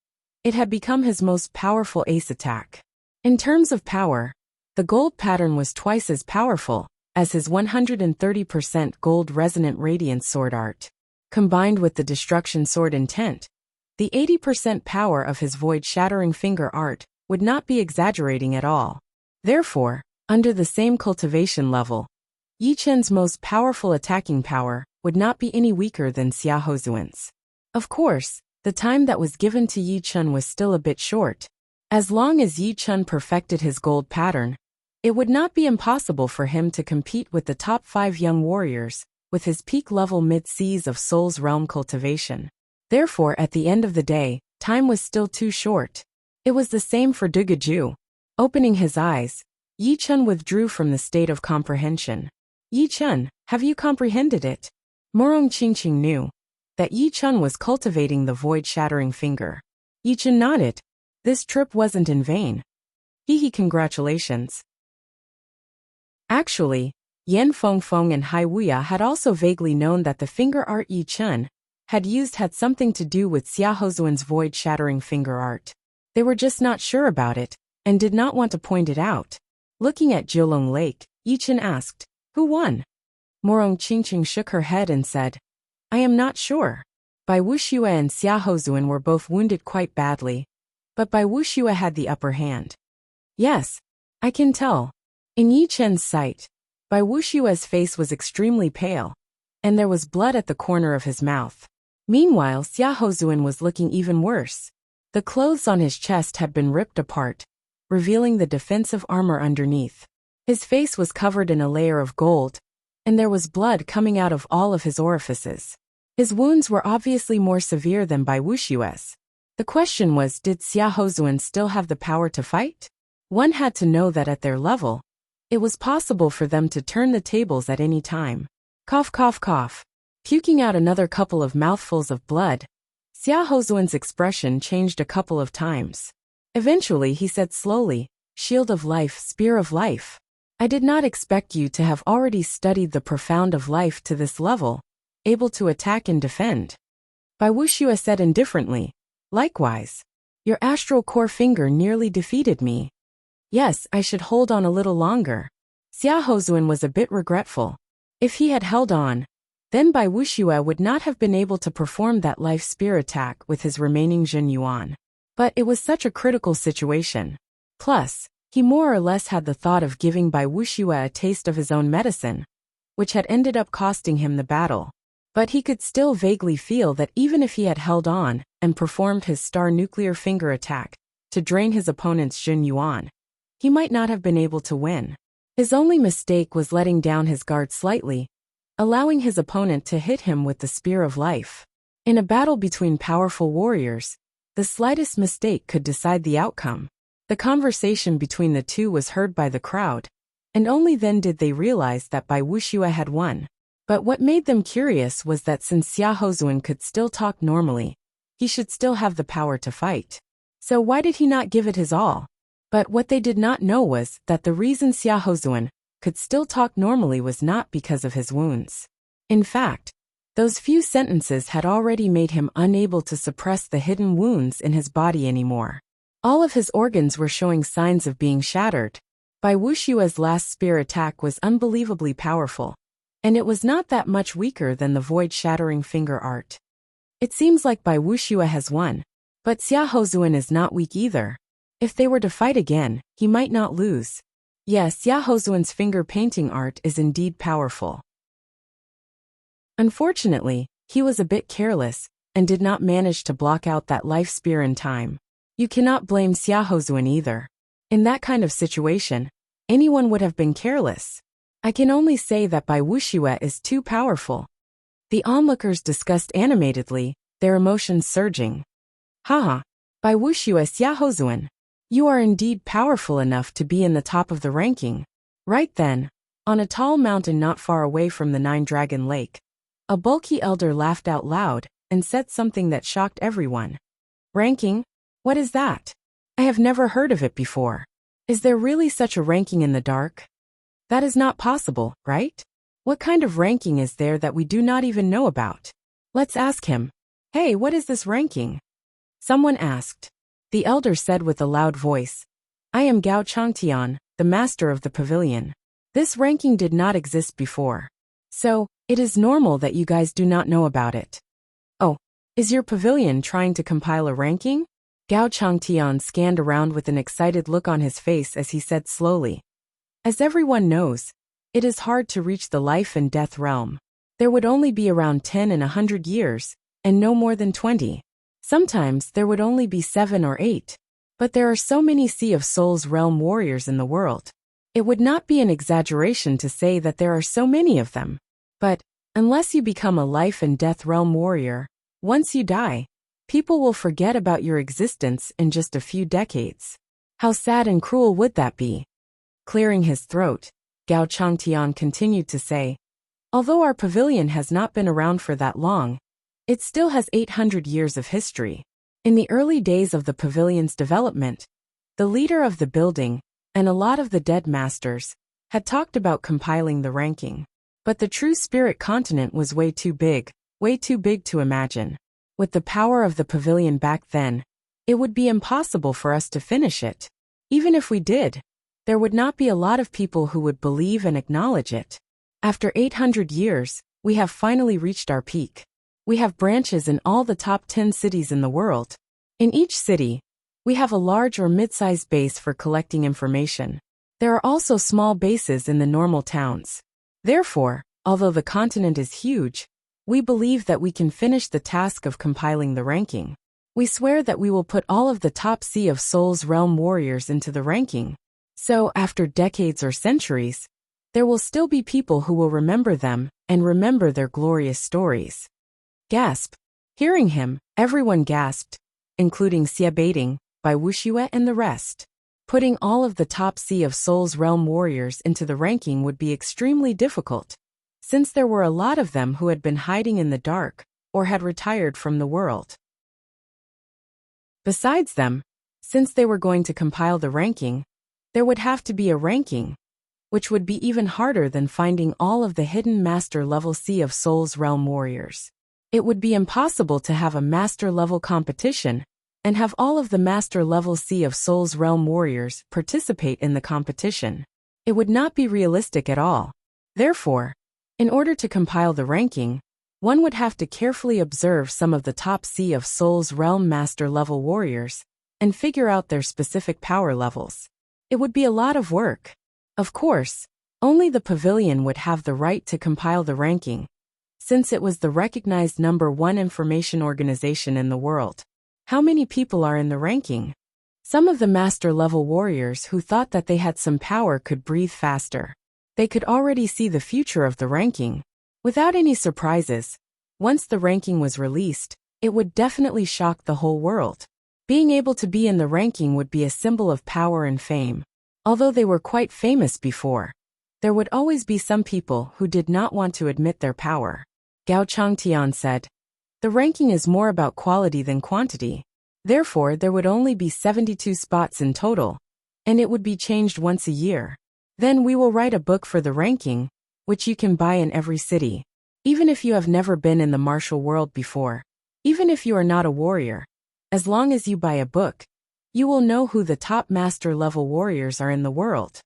it had become his most powerful ace attack. In terms of power, the gold pattern was twice as powerful as his 130% gold resonant radiance sword art. Combined with the destruction sword intent, the 80% power of his Void Shattering Finger art would not be exaggerating at all. Therefore, under the same cultivation level, Yi Chen's most powerful attacking power would not be any weaker than Xia Hozuan's. Of course, the time that was given to Yi Chen was still a bit short. As long as Yi Chen perfected his gold pattern, it would not be impossible for him to compete with the top 5 young warriors, with his peak level mid-seas of Soul's Realm cultivation. Therefore, at the end of the day, time was still too short. It was the same for Dugaju. Opening his eyes, Yi Chen withdrew from the state of comprehension. Yi Chen, have you comprehended it? Morong Qingqing knew that Yi Chen was cultivating the Void Shattering Finger. Yi Chen nodded. This trip wasn't in vain. Congratulations. Actually, Yan Fengfeng and Hai Wuya had also vaguely known that the finger art Yi Chen had used had something to do with Xia Hozuan's Void Shattering Finger art. They were just not sure about it, and did not want to point it out. Looking at Jiulong Lake, Yi Chen asked, "Who won?" Morong Qingqing shook her head and said, "I am not sure. Bai Wuxia and Xia Hozuan were both wounded quite badly, but Bai Wuxia had the upper hand. Yes, I can tell. In Yi Chen's sight, Bai Wuxia's face was extremely pale, and there was blood at the corner of his mouth. Meanwhile, Xia Hozuan was looking even worse. The clothes on his chest had been ripped apart, revealing the defensive armor underneath. His face was covered in a layer of gold, and there was blood coming out of all of his orifices. His wounds were obviously more severe than Bai Wuxia's. The question was, did Xia Hozuan still have the power to fight? One had to know that at their level, it was possible for them to turn the tables at any time. Cough, cough, cough. Puking out another couple of mouthfuls of blood, Xia Hozuan's expression changed a couple of times. Eventually he said slowly, "Shield of life, spear of life. I did not expect you to have already studied the profound of life to this level, able to attack and defend." Bai Wuxia said indifferently, "Likewise. Your astral core finger nearly defeated me. Yes, I should hold on a little longer." Xia Hozuan was a bit regretful. If he had held on, then Bai Wuxia would not have been able to perform that life spear attack with his remaining Jin Yuan. But it was such a critical situation. Plus, he more or less had the thought of giving Bai Wuxia a taste of his own medicine, which had ended up costing him the battle. But he could still vaguely feel that even if he had held on and performed his star nuclear finger attack to drain his opponent's Jin Yuan, he might not have been able to win. His only mistake was letting down his guard slightly, allowing his opponent to hit him with the spear of life. In a battle between powerful warriors, the slightest mistake could decide the outcome. The conversation between the two was heard by the crowd, and only then did they realize that Bai Wuxia had won. But what made them curious was that since Xia Hozuan could still talk normally, he should still have the power to fight. So why did he not give it his all? But what they did not know was that the reason Xia Hozuan could still talk normally was not because of his wounds. In fact, those few sentences had already made him unable to suppress the hidden wounds in his body anymore. All of his organs were showing signs of being shattered. Bai Wuxia's last spear attack was unbelievably powerful, and it was not that much weaker than the void-shattering finger art. It seems like Bai Wuxia has won, but Xia Hozuan is not weak either. If they were to fight again, he might not lose. Yes, Xia Hozuan's finger painting art is indeed powerful. Unfortunately, he was a bit careless and did not manage to block out that life spear in time. You cannot blame Xia Hozuan either. In that kind of situation, anyone would have been careless. I can only say that Bai Wuxia is too powerful. The onlookers discussed animatedly, their emotions surging. Haha, Bai Wuxia, Xia Hozuan. You are indeed powerful enough to be in the top of the ranking. Right then, on a tall mountain not far away from the Nine-Dragon Lake, a bulky elder laughed out loud and said something that shocked everyone. Ranking? What is that? I have never heard of it before. Is there really such a ranking in the dark? That is not possible, right? What kind of ranking is there that we do not even know about? Let's ask him. Hey, what is this ranking? Someone asked. The elder said with a loud voice, I am Gao Changtian, the master of the pavilion. This ranking did not exist before. So, it is normal that you guys do not know about it. Oh, is your pavilion trying to compile a ranking? Gao Changtian scanned around with an excited look on his face as he said slowly. As everyone knows, it is hard to reach the life and death realm. There would only be around 10 in 100 years, and no more than 20. Sometimes there would only be 7 or 8. But there are so many Sea of Souls realm warriors in the world. It would not be an exaggeration to say that there are so many of them. But, unless you become a life and death realm warrior, once you die, people will forget about your existence in just a few decades. How sad and cruel would that be? Clearing his throat, Gao Changtian continued to say, although our pavilion has not been around for that long, it still has 800 years of history. In the early days of the pavilion's development, the leader of the building, and a lot of the dead masters, had talked about compiling the ranking. But the true spirit continent was way too big to imagine. With the power of the pavilion back then, it would be impossible for us to finish it. Even if we did, there would not be a lot of people who would believe and acknowledge it. After 800 years, we have finally reached our peak. We have branches in all the top 10 cities in the world. In each city, We have a large or mid-sized base for collecting information. There are also small bases in the normal towns. Therefore, although the continent is huge, we believe that we can finish the task of compiling the ranking. We swear that we will put all of the top Sea of Souls realm warriors into the ranking. So, after decades or centuries, there will still be people who will remember them and remember their glorious stories. Gasp. Hearing him, everyone gasped, including Xia Baiting, by Wuxia and the rest. Putting all of the top Sea of Souls realm warriors into the ranking would be extremely difficult, since there were a lot of them who had been hiding in the dark or had retired from the world. Besides them, since they were going to compile the ranking, there would have to be a ranking, which would be even harder than finding all of the hidden master-level Sea of Souls realm warriors. It would be impossible to have a master-level competition and have all of the master-level Sea of Souls realm warriors participate in the competition. It would not be realistic at all. Therefore, in order to compile the ranking, one would have to carefully observe some of the top Sea of Souls realm master-level warriors and figure out their specific power levels. It would be a lot of work. Of course, only the pavilion would have the right to compile the ranking, since it was the recognized #1 information organization in the world. How many people are in the ranking? Some of the master-level warriors who thought that they had some power could breathe faster. They could already see the future of the ranking. Without any surprises, once the ranking was released, it would definitely shock the whole world. Being able to be in the ranking would be a symbol of power and fame. Although they were quite famous before, there would always be some people who did not want to admit their power. Gao Changtian said, "The ranking is more about quality than quantity. Therefore, there would only be 72 spots in total, and it would be changed once a year. Then we will write a book for the ranking, which you can buy in every city. Even if you have never been in the martial world before, even if you are not a warrior, as long as you buy a book, you will know who the top master-level warriors are in the world."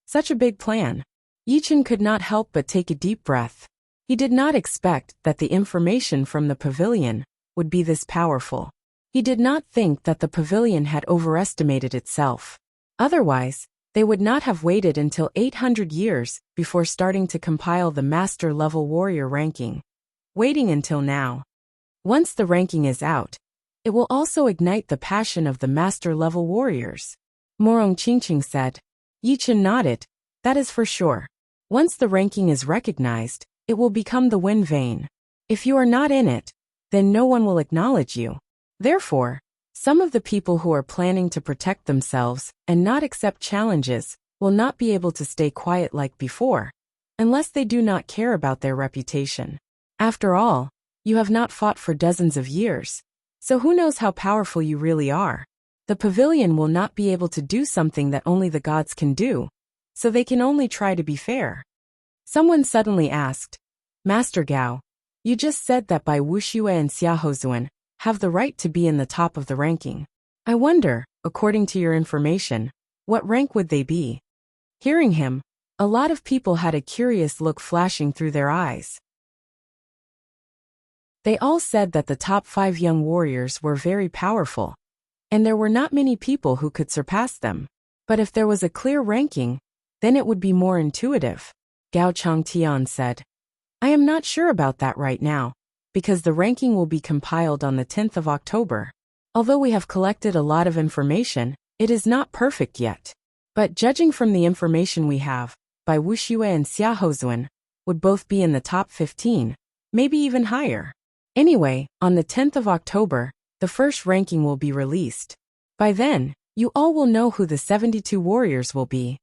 Such a big plan. Yichen could not help but take a deep breath. He did not expect that the information from the pavilion would be this powerful. He did not think that the pavilion had overestimated itself. Otherwise, they would not have waited until 800 years before starting to compile the master-level warrior ranking. Waiting until now. Once the ranking is out, it will also ignite the passion of the master-level warriors. Morong Qingqing said. Yichen nodded. That is for sure. Once the ranking is recognized, it will become the wind vane. If you are not in it, then no one will acknowledge you. Therefore, some of the people who are planning to protect themselves and not accept challenges will not be able to stay quiet like before, unless they do not care about their reputation. After all, you have not fought for dozens of years, so who knows how powerful you really are. The pavilion will not be able to do something that only the gods can do, so they can only try to be fair. Someone suddenly asked, "Master Gao, you just said that Bai Wuxia and Xiaozuan have the right to be in the top of the ranking. I wonder, according to your information, what rank would they be?" Hearing him, a lot of people had a curious look flashing through their eyes. They all said that the top 5 young warriors were very powerful, and there were not many people who could surpass them. But if there was a clear ranking, then it would be more intuitive. Gao Changtian said, "I am not sure about that right now, because the ranking will be compiled on the 10th of October. Although we have collected a lot of information, it is not perfect yet. But judging from the information we have, Bai Wuxia and Xiaozuan would both be in the top 15, maybe even higher. Anyway, on the 10th of October, the first ranking will be released. By then, you all will know who the 72 warriors will be.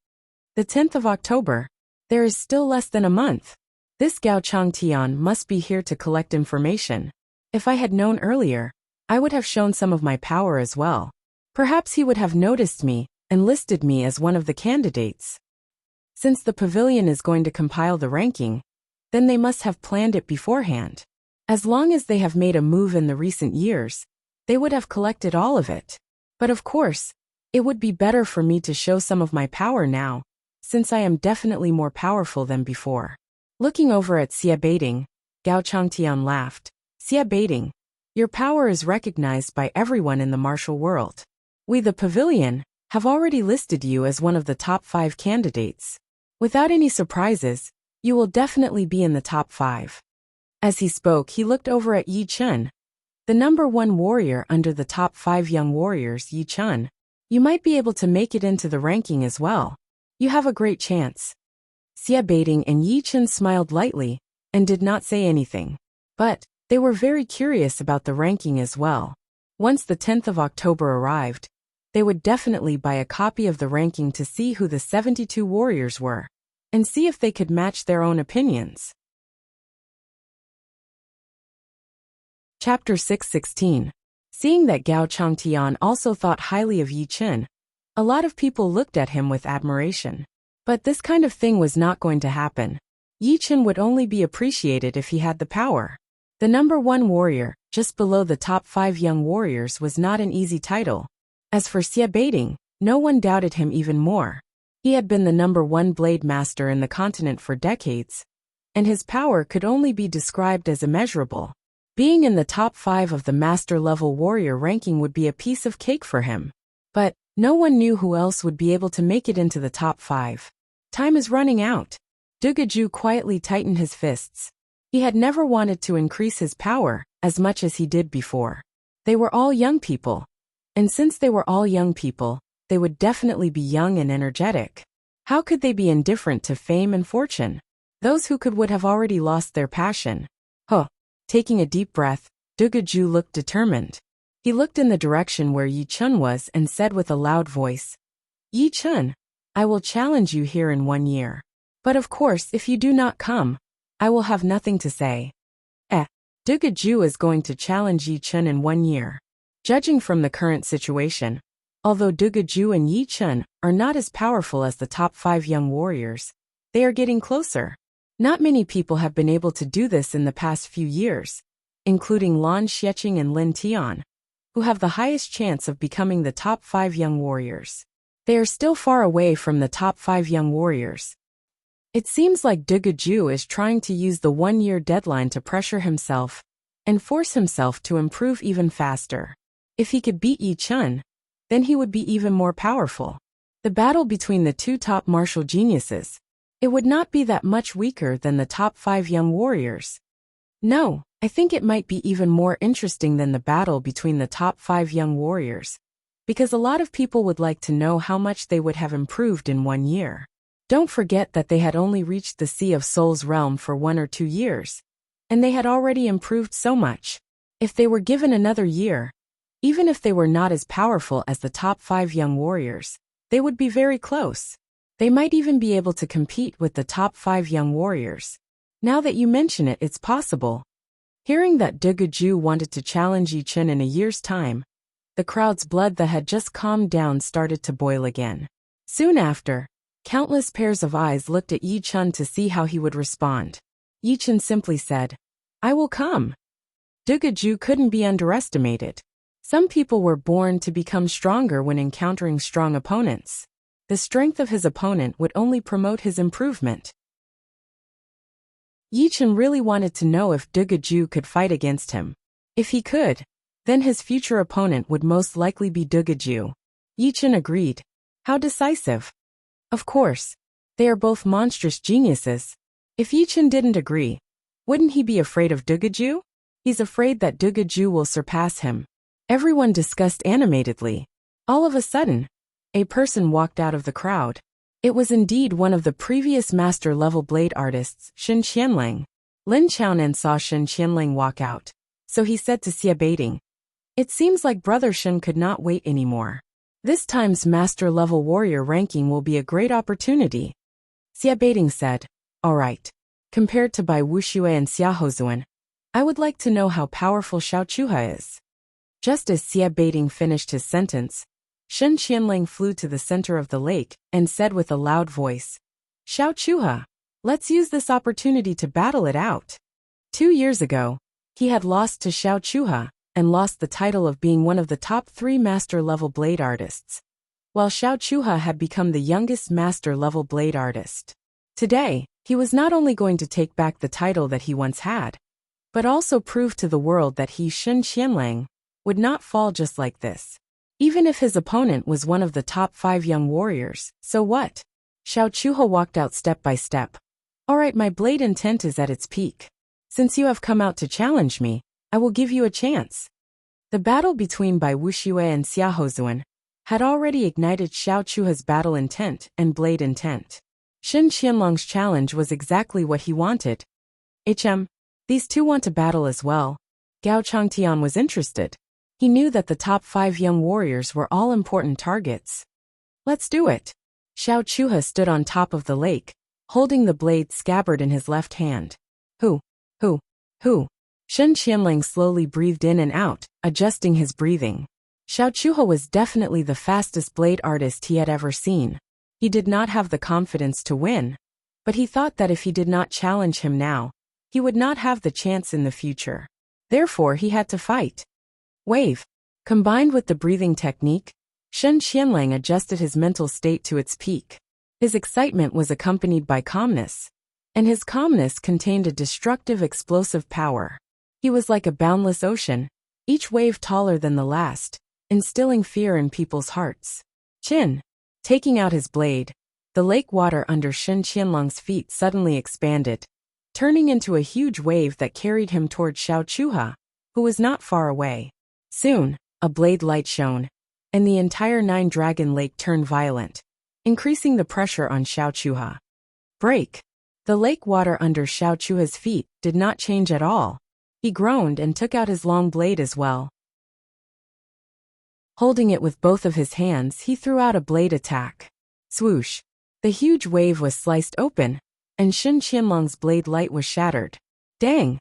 The 10th of October, there is still less than a month. This Gao Changtian must be here to collect information. If I had known earlier, I would have shown some of my power as well. Perhaps he would have noticed me and listed me as one of the candidates. Since the pavilion is going to compile the ranking, then they must have planned it beforehand. As long as they have made a move in the recent years, they would have collected all of it. But of course, it would be better for me to show some of my power now, since I am definitely more powerful than before." Looking over at Xia Baiting, Gao Changtian laughed. "Xia Baiting, your power is recognized by everyone in the martial world. We, the pavilion, have already listed you as one of the top 5 candidates. Without any surprises, you will definitely be in the top 5. As he spoke, he looked over at Yi Chun, the number 1 warrior under the top 5 young warriors. Yi Chun, you might be able to make it into the ranking as well. You have a great chance. Xie Baiting and Yi Chun smiled lightly and did not say anything. But they were very curious about the ranking as well. Once the 10th of October arrived, they would definitely buy a copy of the ranking to see who the 72 warriors were, and see if they could match their own opinions. Chapter 6:16. Seeing that Gao Changtian also thought highly of Yi Chun, a lot of people looked at him with admiration. But this kind of thing was not going to happen. Yi Chun would only be appreciated if he had the power. The number 1 warrior, just below the top 5 young warriors, was not an easy title. As for Xie Baiting, no one doubted him even more. He had been the number 1 blade master in the continent for decades, and his power could only be described as immeasurable. Being in the top 5 of the master-level warrior ranking would be a piece of cake for him. But no one knew who else would be able to make it into the top 5. Time is running out. Dugaju quietly tightened his fists. He had never wanted to increase his power as much as he did before. They were all young people. And since they were all young people, they would definitely be young and energetic. How could they be indifferent to fame and fortune? Those who could would have already lost their passion. Taking a deep breath, Dugaju looked determined. He looked in the direction where Yi Chun was and said with a loud voice, "Yi Chun, I will challenge you here in 1 year. But of course, if you do not come, I will have nothing to say." Dugaju is going to challenge Yi Chun in 1 year. Judging from the current situation, although Dugaju and Yi Chun are not as powerful as the top 5 young warriors, they are getting closer. Not many people have been able to do this in the past few years, including Lan Xieching and Lin Tian, who have the highest chance of becoming the top 5 young warriors. They are still far away from the top 5 young warriors. It seems like Dugaju is trying to use the 1-year deadline to pressure himself and force himself to improve even faster. If he could beat Yi Chun, then he would be even more powerful. The battle between the 2 top martial geniuses, it would not be that much weaker than the top 5 young warriors. No, I think it might be even more interesting than the battle between the top 5 young warriors, because a lot of people would like to know how much they would have improved in 1 year. Don't forget that they had only reached the Sea of Souls realm for 1 or 2 years, and they had already improved so much. If they were given another year, even if they were not as powerful as the top 5 young warriors, they would be very close. They might even be able to compete with the top 5 young warriors. Now that you mention it, it's possible. Hearing that Dugaju wanted to challenge Yi Chun in a year's time, the crowd's blood that had just calmed down started to boil again. Soon after, countless pairs of eyes looked at Yi Chun to see how he would respond. Yi Chun simply said, "I will come." Dugaju couldn't be underestimated. Some people were born to become stronger when encountering strong opponents. The strength of his opponent would only promote his improvement. Yi Chun really wanted to know if Dugaju could fight against him. If he could, then his future opponent would most likely be Dugaju. Yi Chun agreed. How decisive. Of course, they are both monstrous geniuses. If Yi Chun didn't agree, wouldn't he be afraid of Dugaju? He's afraid that Dugaju will surpass him. Everyone discussed animatedly. All of a sudden, a person walked out of the crowd. It was indeed one of the previous master-level blade artists, Shen Qianling. Lin Chaonan saw Shen Qianling walk out, so he said to Xie Baiting, "It seems like Brother Shen could not wait anymore. This time's master-level warrior ranking will be a great opportunity." Xie Baiting said, "All right. Compared to Bai Wuxia and Xiaohozuan, I would like to know how powerful Xiao Chuha is." Just as Xie Baiting finished his sentence, Shen Qianling flew to the center of the lake and said with a loud voice, "Xiao Chuha, let's use this opportunity to battle it out." 2 years ago, he had lost to Xiao Chuha and lost the title of being one of the top 3 master-level blade artists, while Xiao Chuha had become the youngest master-level blade artist. Today, he was not only going to take back the title that he once had, but also prove to the world that he, Shen Qianling, would not fall just like this. Even if his opponent was one of the top 5 young warriors, so what? Xiao Chuhe walked out step by step. Alright, my blade intent is at its peak. Since you have come out to challenge me, I will give you a chance. The battle between Bai Wuxia and Xiaohozuan had already ignited Xiao Chuhe's battle intent and blade intent. Shen Qianlong's challenge was exactly what he wanted. These two want to battle as well. Gao Changtian was interested. He knew that the top 5 young warriors were all important targets. Let's do it. Xiao Chuhe stood on top of the lake, holding the blade scabbard in his left hand. Hu. Shen Qianlang slowly breathed in and out, adjusting his breathing. Xiao Chuhe was definitely the fastest blade artist he had ever seen. He did not have the confidence to win, but he thought that if he did not challenge him now, he would not have the chance in the future. Therefore, he had to fight. Wave. Combined with the breathing technique, Shen Qianlang adjusted his mental state to its peak. His excitement was accompanied by calmness, and his calmness contained a destructive explosive power. He was like a boundless ocean, each wave taller than the last, instilling fear in people's hearts. Chin. Taking out his blade, the lake water under Shen Qianlong's feet suddenly expanded, turning into a huge wave that carried him toward Xiao Chuhe, who was not far away. Soon, a blade light shone, and the entire 9-dragon lake turned violent, increasing the pressure on Xiao Chuhe. Break. The lake water under Xiao Chuhe's feet did not change at all. He groaned and took out his long blade as well. Holding it with both of his hands, he threw out a blade attack. Swoosh. The huge wave was sliced open, and Shen Qianlong's blade light was shattered. Dang!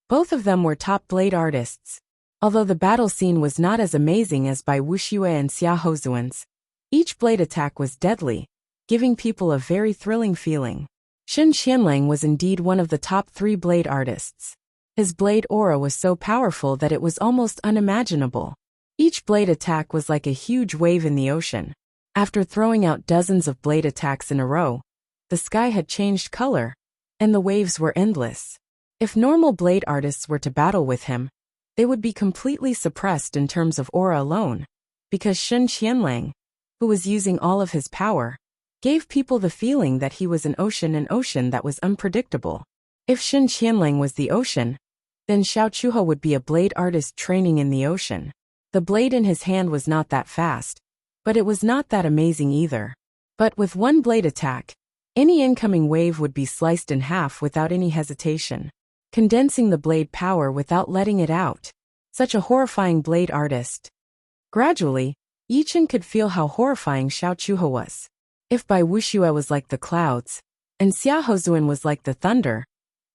Both of them were top blade artists. Although the battle scene was not as amazing as by Wuxia and Xiaohozuan's, each blade attack was deadly, giving people a very thrilling feeling. Shen Qianlang was indeed one of the top 3 blade artists. His blade aura was so powerful that it was almost unimaginable. Each blade attack was like a huge wave in the ocean. After throwing out dozens of blade attacks in a row, the sky had changed color, and the waves were endless. If normal blade artists were to battle with him, they would be completely suppressed in terms of aura alone, because Shen Qianlang, who was using all of his power, gave people the feeling that he was an ocean that was unpredictable. If Shen Qianlang was the ocean, then Xiao Chuhe would be a blade artist training in the ocean. The blade in his hand was not that fast, but it was not that amazing either. But with one blade attack, any incoming wave would be sliced in half without any hesitation, condensing the blade power without letting it out. Such a horrifying blade artist. Gradually, Yichen could feel how horrifying Xiao Chuhe was. If Bai Wuxia was like the clouds, and Xiaohozuan was like the thunder,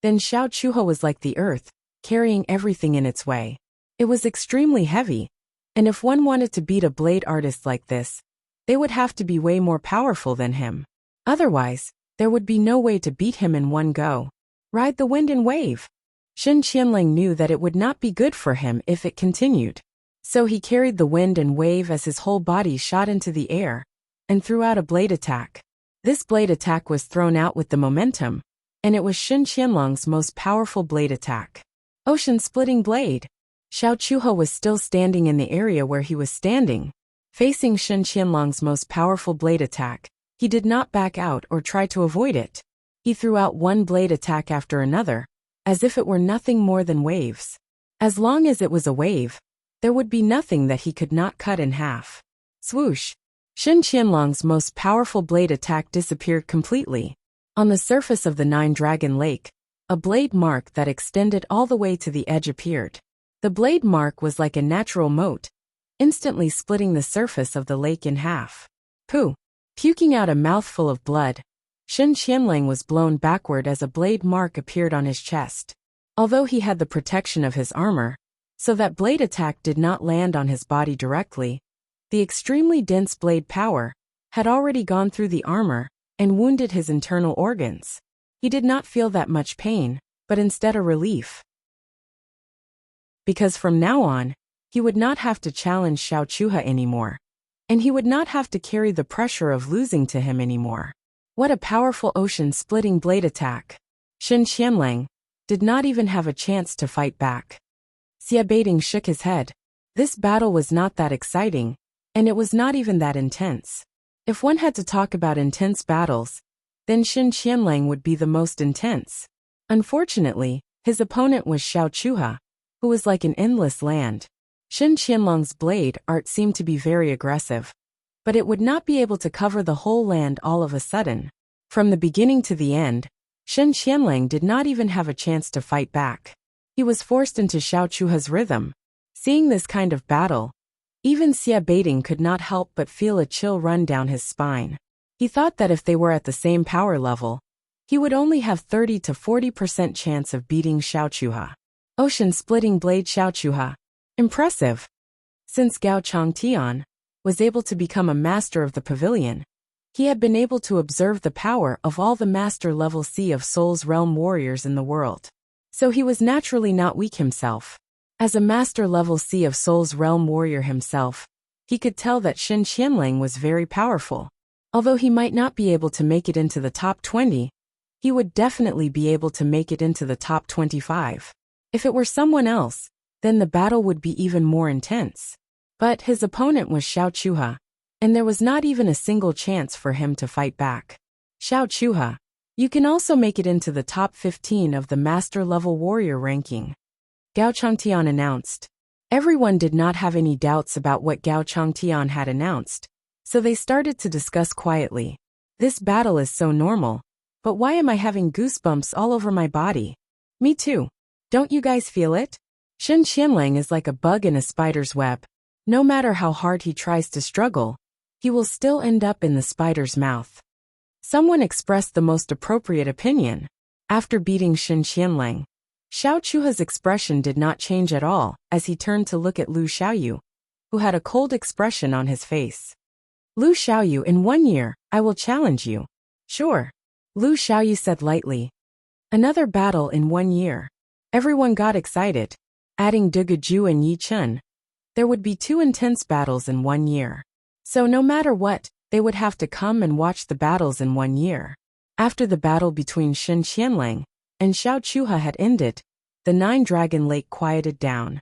then Xiao Chuhe was like the earth, carrying everything in its way. It was extremely heavy, and if one wanted to beat a blade artist like this, they would have to be way more powerful than him. Otherwise, there would be no way to beat him in one go. Ride the wind and wave. Shen Qianlang knew that it would not be good for him if it continued. So he carried the wind and wave as his whole body shot into the air, and threw out a blade attack. This blade attack was thrown out with the momentum, and it was Shen Qianlong's most powerful blade attack. Ocean-splitting blade. Xiao Chuhe was still standing in the area where he was standing, facing Shen Qianlong's most powerful blade attack. He did not back out or try to avoid it. He threw out one blade attack after another, as if it were nothing more than waves. As long as it was a wave, there would be nothing that he could not cut in half. Swoosh! Shen Qianlong's most powerful blade attack disappeared completely. On the surface of the 9-dragon lake, a blade mark that extended all the way to the edge appeared. The blade mark was like a natural moat, instantly splitting the surface of the lake in half. Pooh! Puking out a mouthful of blood, Shen Qianlang was blown backward as a blade mark appeared on his chest. Although he had the protection of his armor, so that blade attack did not land on his body directly, the extremely dense blade power had already gone through the armor and wounded his internal organs. He did not feel that much pain, but instead a relief. Because from now on, he would not have to challenge Xiao Chuhe anymore, and he would not have to carry the pressure of losing to him anymore. What a powerful ocean-splitting blade attack! Shen Qianlang did not even have a chance to fight back. Xie Beiding shook his head. This battle was not that exciting, and it was not even that intense. If one had to talk about intense battles, then Shen Qianlang would be the most intense. Unfortunately, his opponent was Xiao Chuha, who was like an endless land. Shen Qianlong's blade art seemed to be very aggressive, but it would not be able to cover the whole land all of a sudden. From the beginning to the end, Shen Qianlang did not even have a chance to fight back. He was forced into Xiao Chuha's rhythm. Seeing this kind of battle, even Xia Baiting could not help but feel a chill run down his spine. He thought that if they were at the same power level, he would only have 30 to 40% chance of beating Xiao Chuha. Ocean-splitting blade Xiao Chuha. Impressive. Since Gao Changtian was able to become a master of the pavilion, he had been able to observe the power of all the master-level Sea of Souls realm warriors in the world. So he was naturally not weak himself. As a master-level Sea of Souls realm warrior himself, he could tell that Shen Qianlang was very powerful. Although he might not be able to make it into the top 20, he would definitely be able to make it into the top 25. If it were someone else, then the battle would be even more intense. But his opponent was Xiao Chuha, and there was not even a single chance for him to fight back. Xiao Chuha, you can also make it into the top 15 of the master-level warrior ranking, Gao Changtian announced. Everyone did not have any doubts about what Gao Changtian had announced, so they started to discuss quietly. This battle is so normal, but why am I having goosebumps all over my body? Me too. Don't you guys feel it? Shen Qianlang is like a bug in a spider's web. No matter how hard he tries to struggle, he will still end up in the spider's mouth. Someone expressed the most appropriate opinion. After beating Shen Qianlang, Xiao Chuha's expression did not change at all as he turned to look at Lu Xiaoyu, who had a cold expression on his face. Lu Xiaoyu, in 1 year, I will challenge you. Sure. Lu Xiaoyu said lightly. Another battle in 1 year. Everyone got excited. Adding Dugaju and Yi Chen, there would be 2 intense battles in 1 year. So no matter what, they would have to come and watch the battles in 1 year. After the battle between Shen Qianlang and Xiao Chuha had ended, the 9-Dragon Lake quieted down.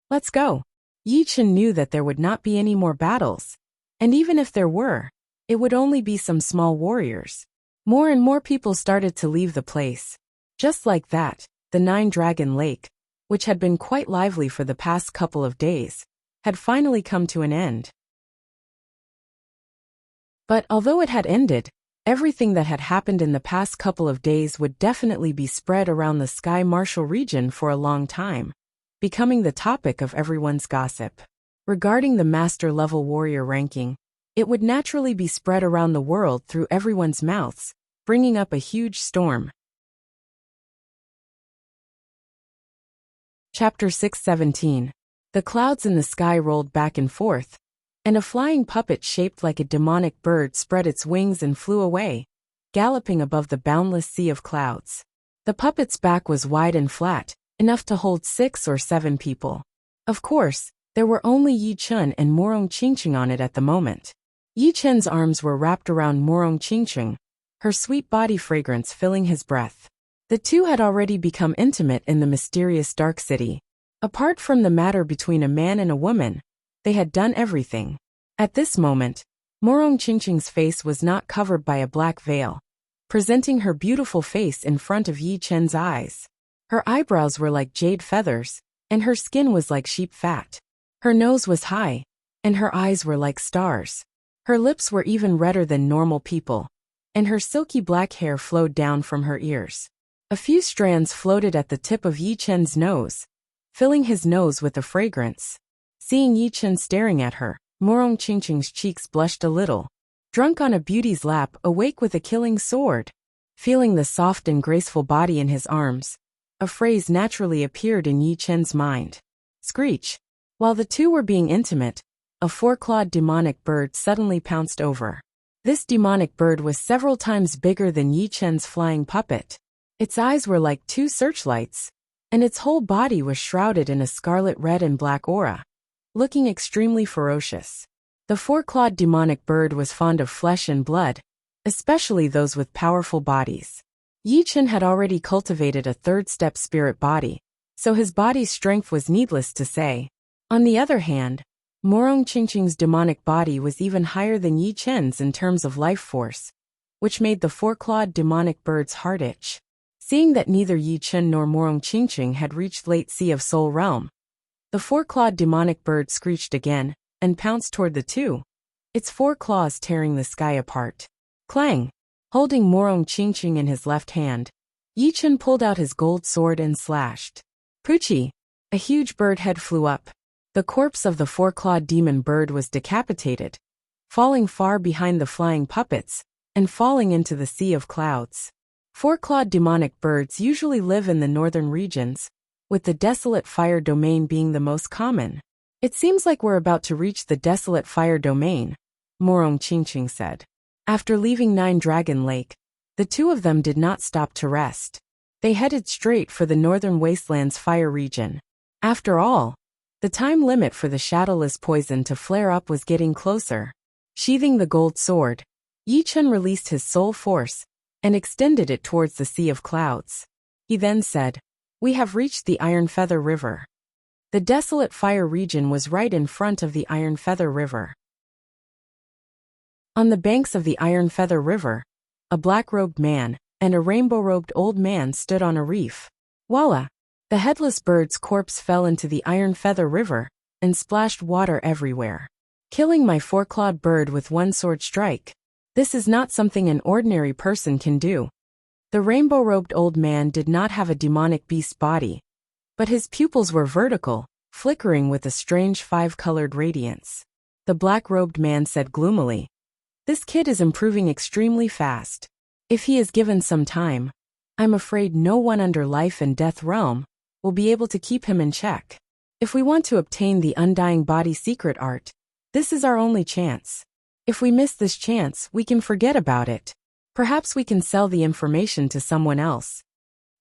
Let's go. Yi Chen knew that there would not be any more battles, and even if there were, it would only be some small warriors. More and more people started to leave the place. Just like that, the 9-Dragon Lake, which had been quite lively for the past couple of days, had finally come to an end. But although it had ended, everything that had happened in the past couple of days would definitely be spread around the Sky Martial region for a long time, becoming the topic of everyone's gossip. Regarding the master-level warrior ranking, it would naturally be spread around the world through everyone's mouths, bringing up a huge storm. Chapter 617. The clouds in the sky rolled back and forth, and a flying puppet shaped like a demonic bird spread its wings and flew away, galloping above the boundless sea of clouds. The puppet's back was wide and flat, enough to hold 6 or 7 people. Of course, there were only Yi Chen and Morong Qingqing on it at the moment. Yi Chen's arms were wrapped around Morong Qingqing, her sweet body fragrance filling his breath. The two had already become intimate in the mysterious dark city. Apart from the matter between a man and a woman, they had done everything. At this moment, Morong Qingqing's face was not covered by a black veil, presenting her beautiful face in front of Yi Chen's eyes. Her eyebrows were like jade feathers, and her skin was like sheep fat. Her nose was high, and her eyes were like stars. Her lips were even redder than normal people, and her silky black hair flowed down from her ears. A few strands floated at the tip of Yi Chen's nose, filling his nose with a fragrance. Seeing Yi Chen staring at her, Morong Qingqing's cheeks blushed a little. Drunk on a beauty's lap, awake with a killing sword. Feeling the soft and graceful body in his arms, a phrase naturally appeared in Yi Chen's mind. Screech. While the two were being intimate, a 4-clawed demonic bird suddenly pounced over. This demonic bird was several times bigger than Yi Chen's flying puppet. Its eyes were like 2 searchlights, and its whole body was shrouded in a scarlet red and black aura, looking extremely ferocious. The 4-clawed demonic bird was fond of flesh and blood, especially those with powerful bodies. Yi Chen had already cultivated a 3rd-step spirit body, so his body's strength was needless to say. On the other hand, Morong Qingqing's demonic body was even higher than Yi Chen's in terms of life force, which made the four-clawed demonic bird's heart itch. Seeing that neither Yi Chen nor Morong Qingqing had reached Late Sea of Soul Realm, the four-clawed demonic bird screeched again and pounced toward the two, its four claws tearing the sky apart. Clang! Holding Morong Qingqing in his left hand, Yi Chen pulled out his gold sword and slashed. Poochie! A huge bird head flew up. The corpse of the four-clawed demon bird was decapitated, falling far behind the flying puppets and falling into the sea of clouds. Four-clawed demonic birds usually live in the northern regions, with the desolate fire domain being the most common. It seems like we're about to reach the desolate fire domain, Morong Qingqing said. After leaving Nine Dragon Lake, the two of them did not stop to rest. They headed straight for the northern wasteland's fire region. After all, the time limit for the shadowless poison to flare up was getting closer. Sheathing the gold sword, Yi Chen released his soul force and extended it towards the sea of clouds. He then said, "We have reached the Iron Feather River." The desolate fire region was right in front of the Iron Feather River. On the banks of the Iron Feather River, a black-robed man and a rainbow-robed old man stood on a reef. Voila! The headless bird's corpse fell into the Iron Feather River and splashed water everywhere. Killing my four-clawed bird with one sword strike. This is not something an ordinary person can do. The rainbow-robed old man did not have a demonic beast body, but his pupils were vertical, flickering with a strange five-colored radiance. The black-robed man said gloomily, "This kid is improving extremely fast. If he is given some time, I'm afraid no one under Life and Death Realm will be able to keep him in check. If we want to obtain the Undying Body secret art, this is our only chance. If we miss this chance, we can forget about it. Perhaps we can sell the information to someone else."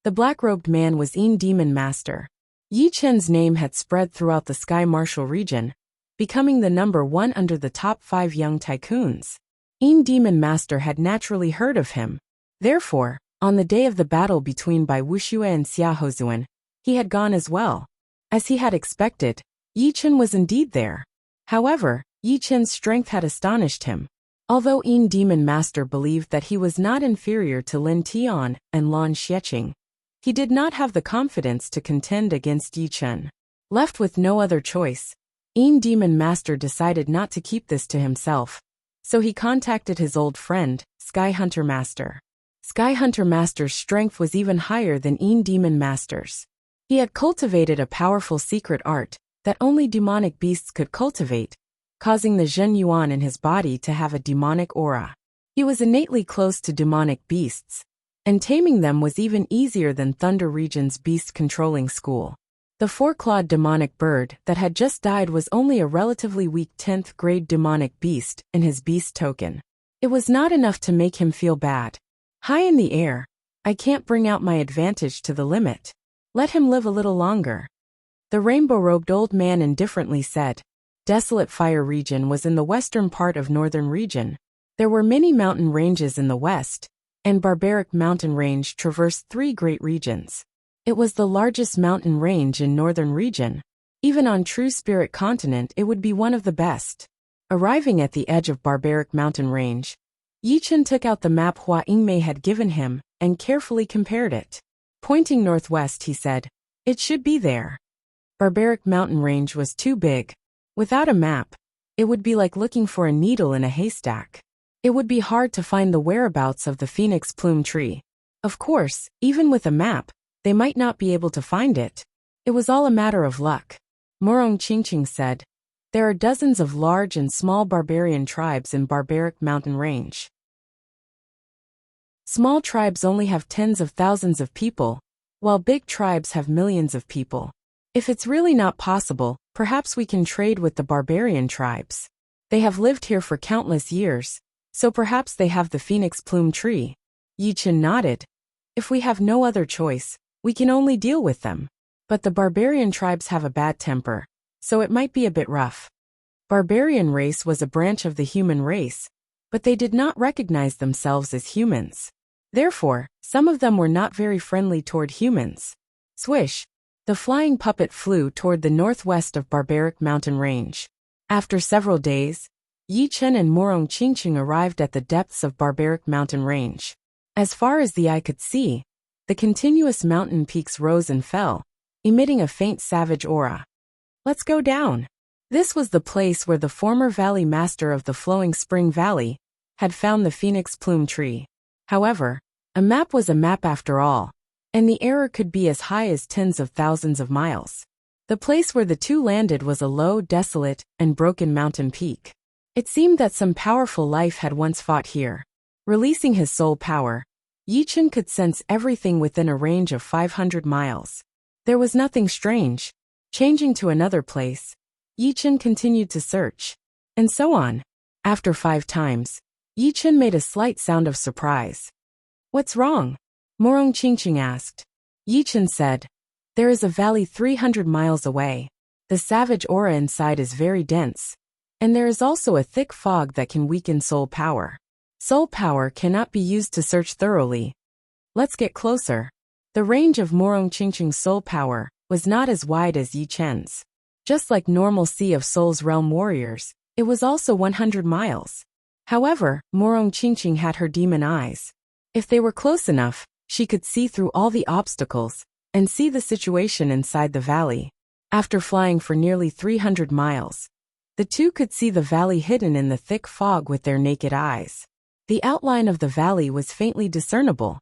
The black-robed man was Demon Master. Yi Chen's name had spread throughout the Sky Martial region, becoming the number one under the top 5 young tycoons. Demon Master had naturally heard of him. Therefore, on the day of the battle between Bai Wuxia and Xia Hozuan, he had gone as well. As he had expected, Yi Chen was indeed there. However, Yi Chen's strength had astonished him. Although Demon Master believed that he was not inferior to Lin Tian and Lan Xieqing, he did not have the confidence to contend against Yi Chen. Left with no other choice, Demon Master decided not to keep this to himself, so he contacted his old friend, Sky Hunter Master. Sky Hunter Master's strength was even higher than Demon Master's. He had cultivated a powerful secret art that only demonic beasts could cultivate, causing the Zhen Yuan in his body to have a demonic aura. He was innately close to demonic beasts, and taming them was even easier than Thunder Region's beast-controlling school. The four-clawed demonic bird that had just died was only a relatively weak 10th-grade demonic beast in his beast token. It was not enough to make him feel bad. High in the air, I can't bring out my advantage to the limit. Let him live a little longer. The rainbow-robed old man indifferently said. Desolate Fire Region was in the western part of Northern Region. There were many mountain ranges in the west, and Barbaric Mountain Range traversed 3 great regions. It was the largest mountain range in Northern Region. Even on True Spirit Continent it would be one of the best. Arriving at the edge of Barbaric Mountain Range, Yi Chen took out the map Hua Yingmei had given him and carefully compared it. Pointing northwest he said, "It should be there." Barbaric Mountain Range was too big. Without a map, it would be like looking for a needle in a haystack. It would be hard to find the whereabouts of the phoenix plume tree. Of course, even with a map, they might not be able to find it. It was all a matter of luck. Morong Qingqing said, "There are dozens of large and small barbarian tribes in Barbaric Mountain Range. Small tribes only have tens of thousands of people, while big tribes have millions of people. If it's really not possible, perhaps we can trade with the barbarian tribes. They have lived here for countless years, so perhaps they have the phoenix plume tree." Yi Chen nodded. "If we have no other choice, we can only deal with them. But the barbarian tribes have a bad temper, so it might be a bit rough." Barbarian race was a branch of the human race, but they did not recognize themselves as humans. Therefore, some of them were not very friendly toward humans. Swish! The flying puppet flew toward the northwest of Barbaric Mountain Range. After several days, Yi Chen and Morong Qingqing arrived at the depths of Barbaric Mountain Range. As far as the eye could see, the continuous mountain peaks rose and fell, emitting a faint savage aura. Let's go down. This was the place where the former valley master of the Flowing Spring Valley had found the phoenix plume tree. However, a map was a map after all, and the error could be as high as tens of thousands of miles. The place where the two landed was a low, desolate, and broken mountain peak. It seemed that some powerful life had once fought here. Releasing his soul power, Yi Chen could sense everything within a range of 500 miles. There was nothing strange. Changing to another place, Yi Chen continued to search. And so on. After 5 times, Yi Chen made a slight sound of surprise. What's wrong? Morong Qingqing asked. Yi Chen said, there is a valley 300 miles away. The savage aura inside is very dense, and there is also a thick fog that can weaken soul power. Soul power cannot be used to search thoroughly. Let's get closer. The range of Morong Qingqing's soul power was not as wide as Yi Chen's. Just like normal Sea of Souls realm warriors, it was also 100 miles. However, Morong Qingqing had her demon eyes. If they were close enough, she could see through all the obstacles and see the situation inside the valley. After flying for nearly 300 miles, the two could see the valley hidden in the thick fog with their naked eyes. The outline of the valley was faintly discernible.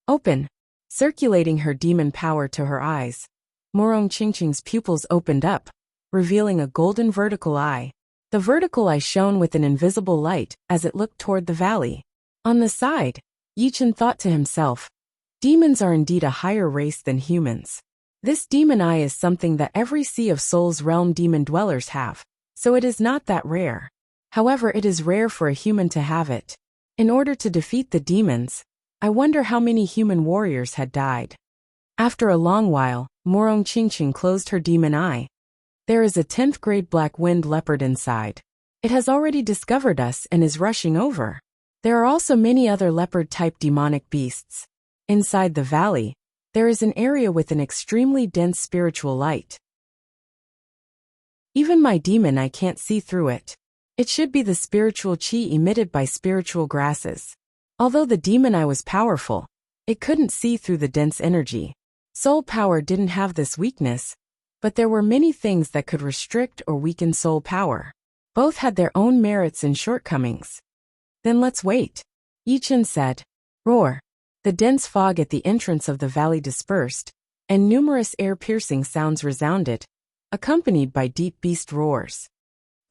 Open. Circulating her demon power to her eyes, Morong Qingqing's pupils opened up, revealing a golden vertical eye. The vertical eye shone with an invisible light as it looked toward the valley. On the side, Yi Chen thought to himself, demons are indeed a higher race than humans. This demon eye is something that every Sea of Souls realm demon dwellers have, so it is not that rare. However, it is rare for a human to have it. In order to defeat the demons, I wonder how many human warriors had died. After a long while, Morong Qingqing closed her demon eye. There is a 10th grade black wind leopard inside. It has already discovered us and is rushing over. There are also many other leopard-type demonic beasts. Inside the valley, there is an area with an extremely dense spiritual light. Even my demon eye can't see through it. It should be the spiritual qi emitted by spiritual grasses. Although the demon eye was powerful, it couldn't see through the dense energy. Soul power didn't have this weakness, but there were many things that could restrict or weaken soul power. Both had their own merits and shortcomings. Then let's wait, Yi Chen said. Roar. The dense fog at the entrance of the valley dispersed, and numerous air-piercing sounds resounded, accompanied by deep beast roars.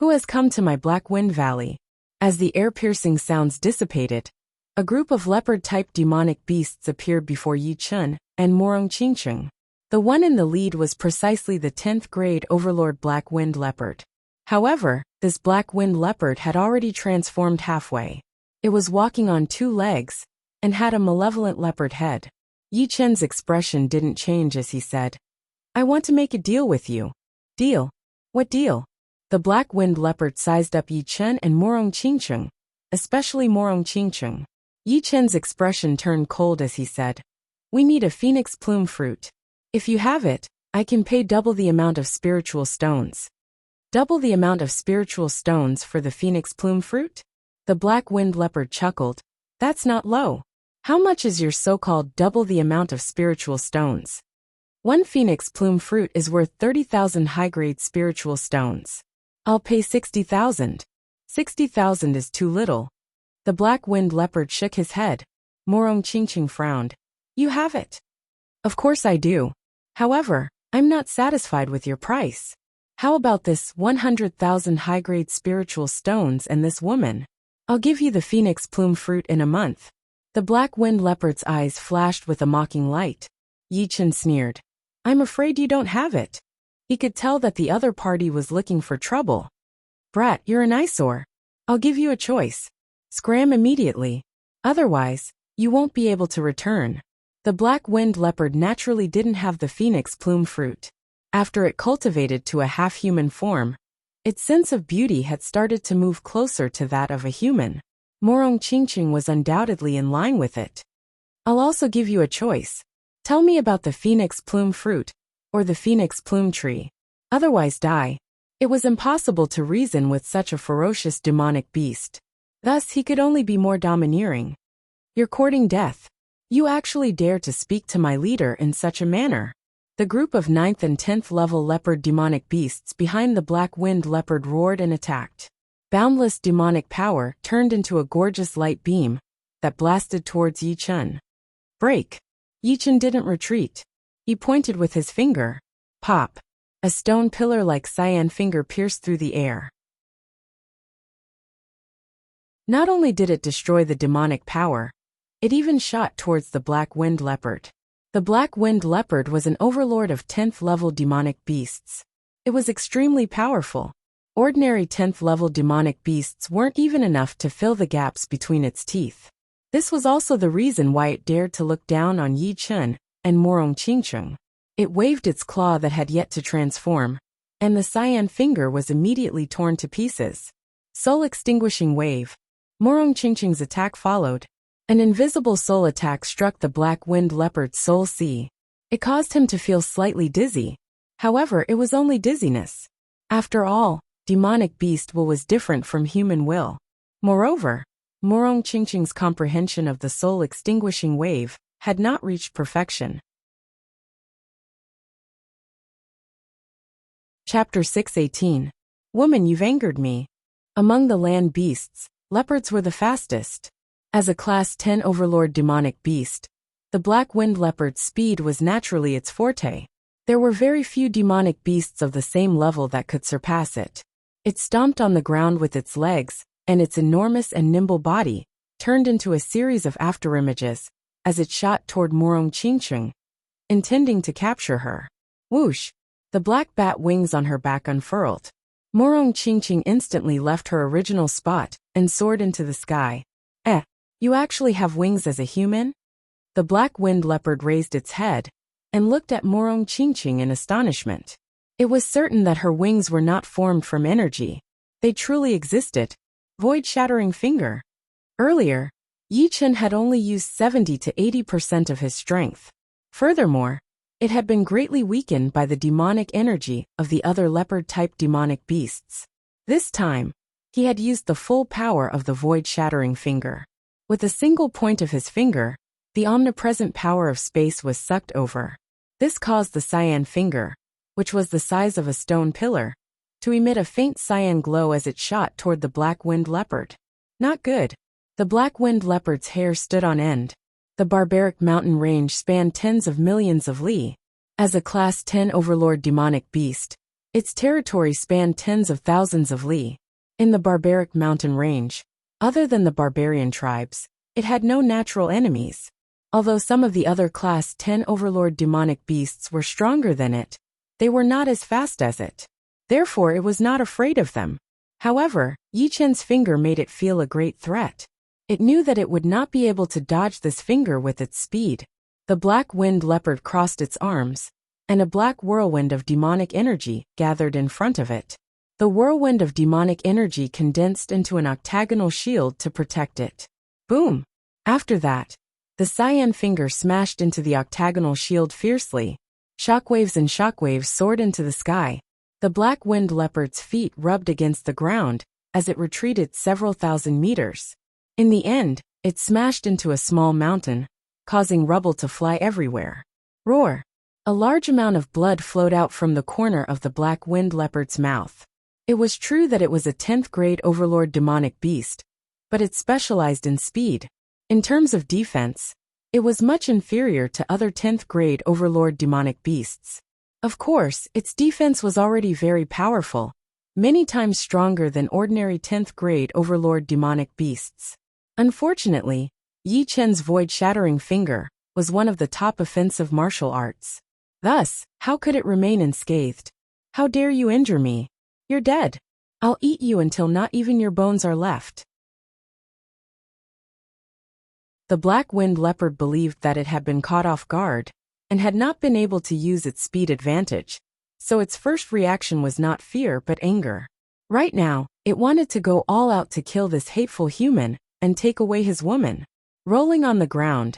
Who has come to my Black Wind Valley? As the air-piercing sounds dissipated, a group of leopard-type demonic beasts appeared before Yi Chen and Morong Qingqing. The one in the lead was precisely the 10th grade Overlord Black Wind Leopard. However, this Black Wind Leopard had already transformed halfway. It was walking on 2 legs and had a malevolent leopard head. Yi Chen's expression didn't change as he said, I want to make a deal with you. Deal? What deal? The Black Wind Leopard sized up Yi Chen and Morong Qingqing, especially Morong Qingqing. Yi Chen's expression turned cold as he said, we need a phoenix plume fruit. If you have it, I can pay double the amount of spiritual stones. Double the amount of spiritual stones for the phoenix plume fruit? The Black Wind Leopard chuckled. That's not low. How much is your so-called double the amount of spiritual stones? 1 phoenix plume fruit is worth 30,000 high-grade spiritual stones. I'll pay 60,000. 60,000 is too little. The Black Wind Leopard shook his head. Morong Qingqing frowned. You have it. Of course I do. However, I'm not satisfied with your price. How about this 100,000 high-grade spiritual stones and this woman? I'll give you the phoenix plume fruit in a month. The Black Wind Leopard's eyes flashed with a mocking light. Yi Chen sneered. I'm afraid you don't have it. He could tell that the other party was looking for trouble. Brat, you're an eyesore. I'll give you a choice. Scram immediately. Otherwise, you won't be able to return. The Black Wind Leopard naturally didn't have the phoenix plume fruit. After it cultivated to a half-human form, its sense of beauty had started to move closer to that of a human. Morong Qingqing was undoubtedly in line with it. I'll also give you a choice. Tell me about the phoenix plume fruit, or the phoenix plume tree. Otherwise die. It was impossible to reason with such a ferocious demonic beast. Thus he could only be more domineering. You're courting death. You actually dare to speak to my leader in such a manner. The group of 9th and 10th level leopard demonic beasts behind the black-winged leopard roared and attacked. Boundless demonic power turned into a gorgeous light beam that blasted towards Yi Chen. Break! Yi Chen didn't retreat. He pointed with his finger. Pop! A stone pillar-like cyan finger pierced through the air. Not only did it destroy the demonic power, it even shot towards the black-winged leopard. The black-winged leopard was an overlord of 10th level demonic beasts. It was extremely powerful. Ordinary 10th level demonic beasts weren't even enough to fill the gaps between its teeth. This was also the reason why it dared to look down on Yi Chen and Morong Qingcheng. It waved its claw that had yet to transform, and the cyan finger was immediately torn to pieces. Soul-extinguishing wave. Morong Qingcheng's attack followed. An invisible soul attack struck the black-winged leopard's soul sea. It caused him to feel slightly dizzy. However, it was only dizziness. After all, demonic beast will was different from human will. Moreover, Morong Qingcheng's comprehension of the soul-extinguishing wave had not reached perfection. Chapter 6:18. Woman, you've angered me. Among the land beasts, leopards were the fastest. As a Class 10 overlord demonic beast, the black-winged leopard's speed was naturally its forte. There were very few demonic beasts of the same level that could surpass it. It stomped on the ground with its legs, and its enormous and nimble body turned into a series of afterimages as it shot toward Morong Qingcheng, intending to capture her. Whoosh! The black bat wings on her back unfurled. Morong Qingcheng instantly left her original spot and soared into the sky. You actually have wings as a human? The black-winged leopard raised its head and looked at Morong Qingcheng in astonishment. It was certain that her wings were not formed from energy. They truly existed. Void-shattering finger. Earlier, Yi Chen had only used 70 to 80% of his strength. Furthermore, it had been greatly weakened by the demonic energy of the other leopard-type demonic beasts. This time, he had used the full power of the void-shattering finger. With a single point of his finger, the omnipresent power of space was sucked over. This caused the cyan finger, which was the size of a stone pillar, to emit a faint cyan glow as it shot toward the black-winged leopard. Not good. The black-winged leopard's hair stood on end. The barbaric mountain range spanned tens of millions of li. As a Class 10 overlord demonic beast, its territory spanned tens of thousands of li. In the barbaric mountain range, other than the barbarian tribes, it had no natural enemies. Although some of the other Class 10 overlord demonic beasts were stronger than it, they were not as fast as it. Therefore it was not afraid of them. However, Yi Chen's finger made it feel a great threat. It knew that it would not be able to dodge this finger with its speed. The black-winged leopard crossed its arms, and a black whirlwind of demonic energy gathered in front of it. The whirlwind of demonic energy condensed into an octagonal shield to protect it. Boom! After that, the cyan finger smashed into the octagonal shield fiercely. Shockwaves and shockwaves soared into the sky. The black-winged leopard's feet rubbed against the ground as it retreated several thousand meters. In the end, it smashed into a small mountain, causing rubble to fly everywhere. Roar! A large amount of blood flowed out from the corner of the black-winged leopard's mouth. It was true that it was a 10th grade overlord demonic beast, but it specialized in speed. In terms of defense, it was much inferior to other 10th grade overlord demonic beasts. Of course, its defense was already very powerful, many times stronger than ordinary 10th grade overlord demonic beasts. Unfortunately, Yi Chen's void-shattering finger was one of the top offensive martial arts. Thus, how could it remain unscathed? How dare you injure me? You're dead. I'll eat you until not even your bones are left. The black-winged leopard believed that it had been caught off guard and had not been able to use its speed advantage, so its first reaction was not fear but anger. Right now, it wanted to go all out to kill this hateful human and take away his woman. Rolling on the ground,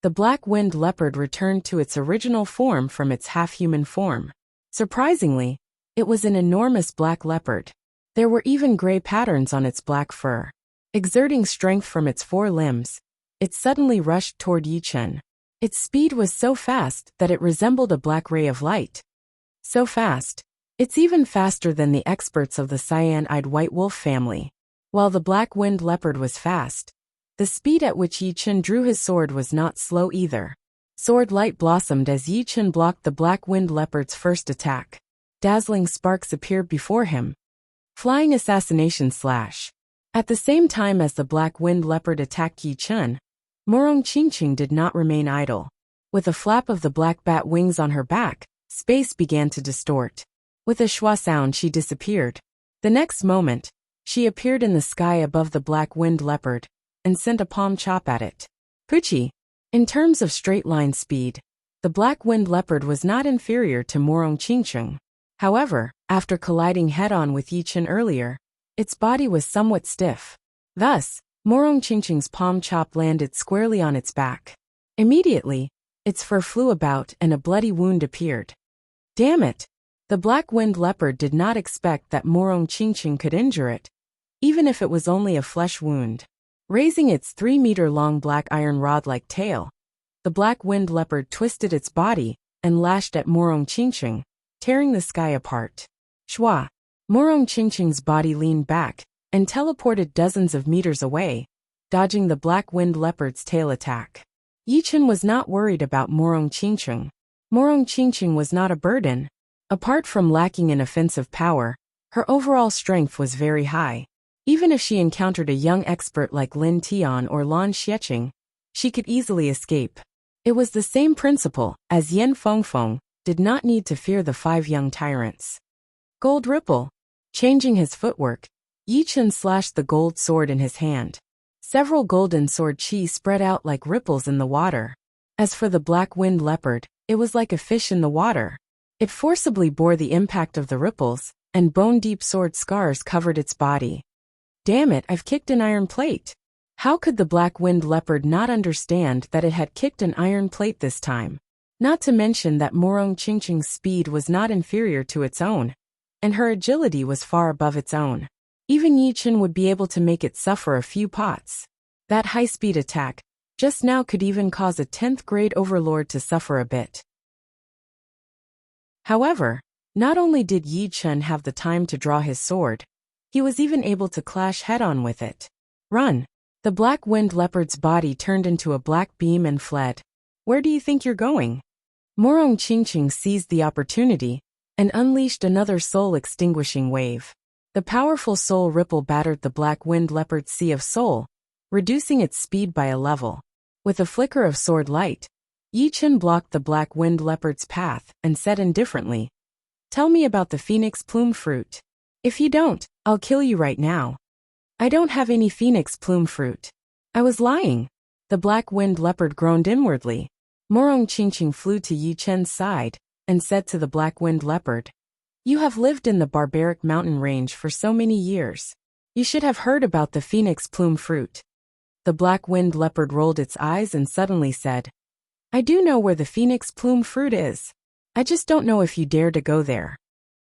the black winged leopard returned to its original form from its half-human form. Surprisingly, it was an enormous black leopard. There were even gray patterns on its black fur. Exerting strength from its 4 limbs, it suddenly rushed toward Yi Chen. Its speed was so fast that it resembled a black ray of light. So fast, it's even faster than the experts of the cyan-eyed white wolf family. While the black winged leopard was fast, the speed at which Yi Chen drew his sword was not slow either. Sword light blossomed as Yi Chen blocked the black winged leopard's first attack. Dazzling sparks appeared before him. Flying assassination slash. At the same time as the black winged leopard attacked Yi Chen, Morong Qingqing did not remain idle. With a flap of the black bat wings on her back, space began to distort. With a schwa sound, she disappeared. The next moment, she appeared in the sky above the black winged leopard and sent a palm chop at it. Puchi. In terms of straight-line speed, the black winged leopard was not inferior to Morong Qingqing. However, after colliding head-on with Yi Chen earlier, its body was somewhat stiff. Thus, Morong Qingqing's palm chop landed squarely on its back. Immediately, its fur flew about and a bloody wound appeared. Damn it! The black winged leopard did not expect that Morong Qingqing could injure it, even if it was only a flesh wound. Raising its 3-meter-long black iron rod-like tail, the black winged leopard twisted its body and lashed at Morong Qingqing, tearing the sky apart. Schwa! Morong Qingqing's body leaned back and teleported dozens of meters away, dodging the black winged leopard's tail attack. Yi Chen was not worried about Morong Qingqing. Morong Qingqing was not a burden. Apart from lacking in offensive power, her overall strength was very high. Even if she encountered a young expert like Lin Tian or Lan Xieqing, she could easily escape. It was the same principle, as Yan Fengfeng did not need to fear the 5 young tyrants. Gold Ripple. Changing his footwork, Yi Chen slashed the gold sword in his hand. Several golden sword chi spread out like ripples in the water. As for the black winged leopard, it was like a fish in the water. It forcibly bore the impact of the ripples, and bone-deep sword scars covered its body. Damn it, I've kicked an iron plate. How could the black winged leopard not understand that it had kicked an iron plate this time? Not to mention that Morong Qingqing's speed was not inferior to its own, and her agility was far above its own. Even Yi Chen would be able to make it suffer a few pots. That high-speed attack, just now, could even cause a 10th-grade overlord to suffer a bit. However, not only did Yi Chen have the time to draw his sword, he was even able to clash head-on with it. Run! The black winged leopard's body turned into a black beam and fled. Where do you think you're going? Morong Qingqing seized the opportunity and unleashed another soul-extinguishing wave. The powerful soul ripple battered the black winged leopard's sea of soul, reducing its speed by a level. With a flicker of sword light, Yi Chen blocked the black winged leopard's path and said indifferently, "Tell me about the phoenix plume fruit. If you don't, I'll kill you right now." "I don't have any phoenix plume fruit." "I was lying." The black winged leopard groaned inwardly. Morong Qingqing flew to Yi Chen's side and said to the black winged leopard, "You have lived in the barbaric mountain range for so many years. You should have heard about the phoenix plume fruit." The black winged leopard rolled its eyes and suddenly said, "I do know where the phoenix plume fruit is. I just don't know if you dare to go there."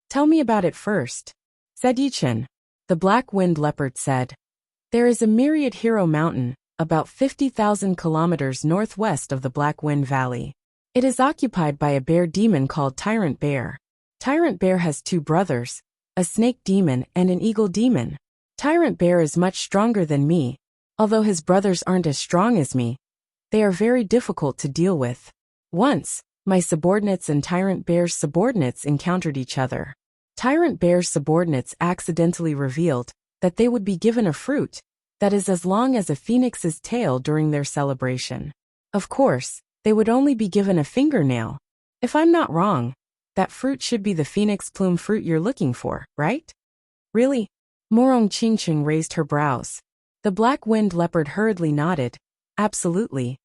"Tell me about it first," said Yi Chen. The black winged leopard said, "There is a myriad hero mountain, about 50,000 kilometers northwest of the Black Wind Valley. It is occupied by a bear demon called Tyrant Bear. Tyrant Bear has 2 brothers, a snake demon and an eagle demon. Tyrant Bear is much stronger than me, although his brothers aren't as strong as me. They are very difficult to deal with. Once, my subordinates and Tyrant Bear's subordinates encountered each other. Tyrant Bear's subordinates accidentally revealed that they would be given a fruit that is as long as a phoenix's tail during their celebration. Of course, they would only be given a fingernail. If I'm not wrong, that fruit should be the phoenix plume fruit you're looking for, right?" "Really?" Morong Qingqing raised her brows. The black winged leopard hurriedly nodded. "Absolutely.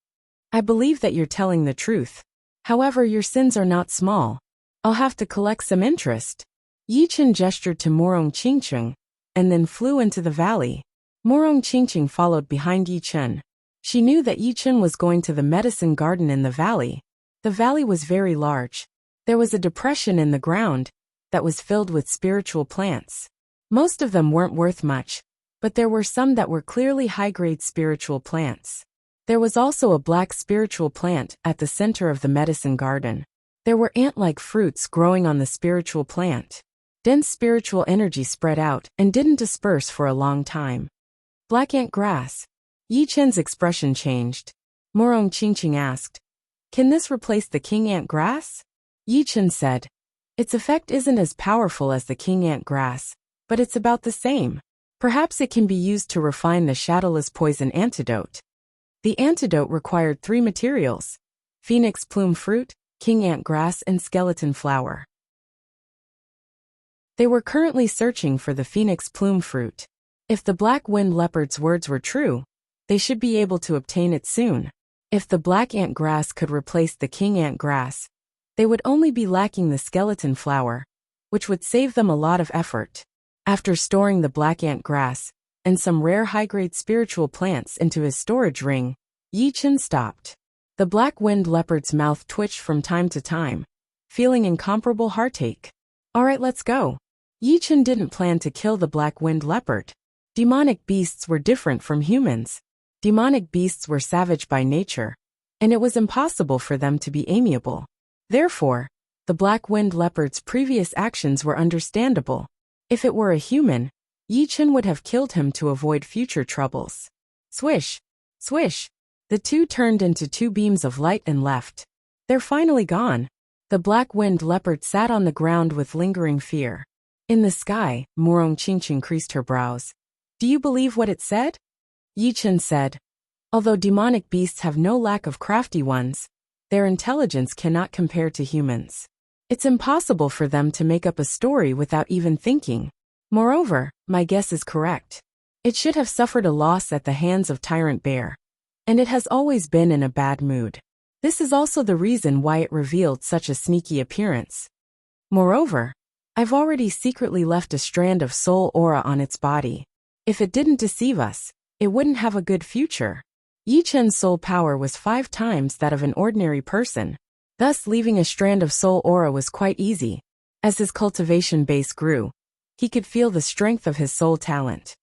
I believe that you're telling the truth. However, your sins are not small. I'll have to collect some interest." Yi Chen gestured to Morong Qingqing, and then flew into the valley. Morong Qingqing followed behind Yi Chen. She knew that Yichen was going to the medicine garden in the valley. The valley was very large. There was a depression in the ground that was filled with spiritual plants. Most of them weren't worth much, but there were some that were clearly high-grade spiritual plants. There was also a black spiritual plant at the center of the medicine garden. There were ant-like fruits growing on the spiritual plant. Dense spiritual energy spread out and didn't disperse for a long time. Black ant grass. Yichen's expression changed. Morong Qingqing asked, "Can this replace the king ant grass?" Yichen said, "Its effect isn't as powerful as the king ant grass, but it's about the same. Perhaps it can be used to refine the shadowless poison antidote." The antidote required 3 materials: phoenix plume fruit, king ant grass, and skeleton flower. They were currently searching for the phoenix plume fruit. If the black wind leopard's words were true, they should be able to obtain it soon. If the black ant grass could replace the king ant grass, they would only be lacking the skeleton flower, which would save them a lot of effort. After storing the black ant grass and some rare high-grade spiritual plants into his storage ring, Yichen stopped. The black wind leopard's mouth twitched from time to time, feeling incomparable heartache. "Alright, let's go." Yichen didn't plan to kill the black wind leopard. Demonic beasts were different from humans. Demonic beasts were savage by nature, and it was impossible for them to be amiable. Therefore, the black wind leopard's previous actions were understandable. If it were a human, Yichen would have killed him to avoid future troubles. Swish! Swish! The two turned into 2 beams of light and left. "They're finally gone." The black wind leopard sat on the ground with lingering fear. In the sky, Morong Qingqing creased her brows. "Do you believe what it said?" Yichen said, "Although demonic beasts have no lack of crafty ones, their intelligence cannot compare to humans. It's impossible for them to make up a story without even thinking. Moreover, my guess is correct. It should have suffered a loss at the hands of Tyrant Bear, and it has always been in a bad mood. This is also the reason why it revealed such a sneaky appearance. Moreover, I've already secretly left a strand of soul aura on its body. If it didn't deceive us, it wouldn't have a good future." Yichen's soul power was 5 times that of an ordinary person. Thus leaving a strand of soul aura was quite easy. As his cultivation base grew, he could feel the strength of his soul talent.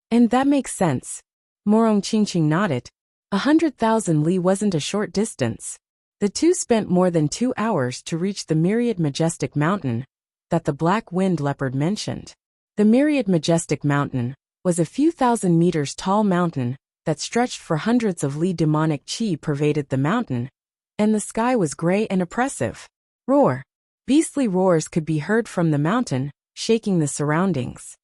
"And that makes sense." Morong Qingqing nodded. 100,000 li wasn't a short distance. The two spent more than 2 hours to reach the myriad majestic mountain that the black wind leopard mentioned. The myriad majestic mountain was a few thousand meters tall mountain that stretched for hundreds of li. Demonic chi pervaded the mountain, and the sky was gray and oppressive. Roar! Beastly roars could be heard from the mountain, shaking the surroundings.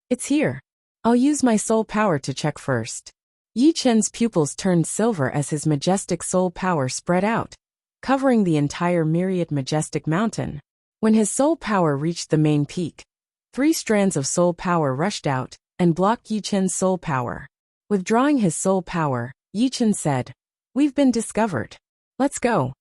"It's here. I'll use my soul power to check first." Yichen's pupils turned silver as his majestic soul power spread out, covering the entire myriad majestic mountain. When his soul power reached the main peak, 3 strands of soul power rushed out and blocked Yichen's soul power. Withdrawing his soul power, Yichen said, "We've been discovered. Let's go."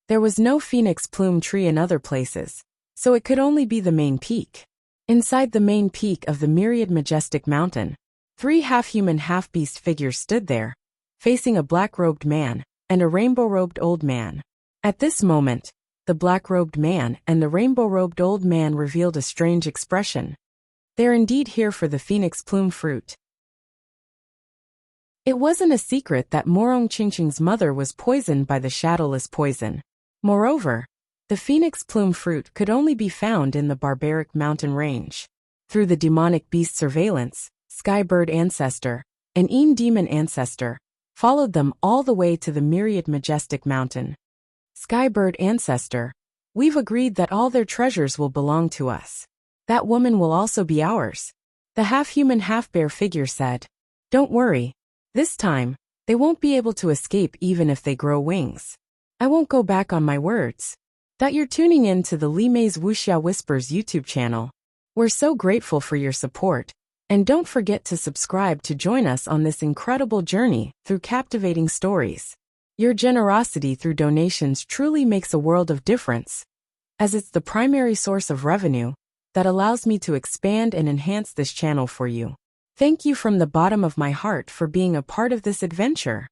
There was no phoenix plume tree in other places, so it could only be the main peak. Inside the main peak of the myriad majestic mountain, 3 half-human half-beast figures stood there, facing a black-robed man and a rainbow-robed old man. At this moment, the black-robed man and the rainbow-robed old man revealed a strange expression. They're indeed here for the phoenix plume fruit. It wasn't a secret that Morong Qingqing's mother was poisoned by the shadowless poison. Moreover, the phoenix plume fruit could only be found in the barbaric mountain range. Through the demonic beast surveillance, Skybird Ancestor, an Een Demon Ancestor, followed them all the way to the myriad majestic mountain. "Skybird Ancestor, we've agreed that all their treasures will belong to us. That woman will also be ours," the half-human half-bear figure said. "Don't worry. This time, they won't be able to escape even if they grow wings. I won't go back on my words." That you're tuning in to the Li Mei's Wuxia Whispers YouTube channel. We're so grateful for your support, and don't forget to subscribe to join us on this incredible journey through captivating stories. Your generosity through donations truly makes a world of difference, as it's the primary source of revenue that allows me to expand and enhance this channel for you. Thank you from the bottom of my heart for being a part of this adventure.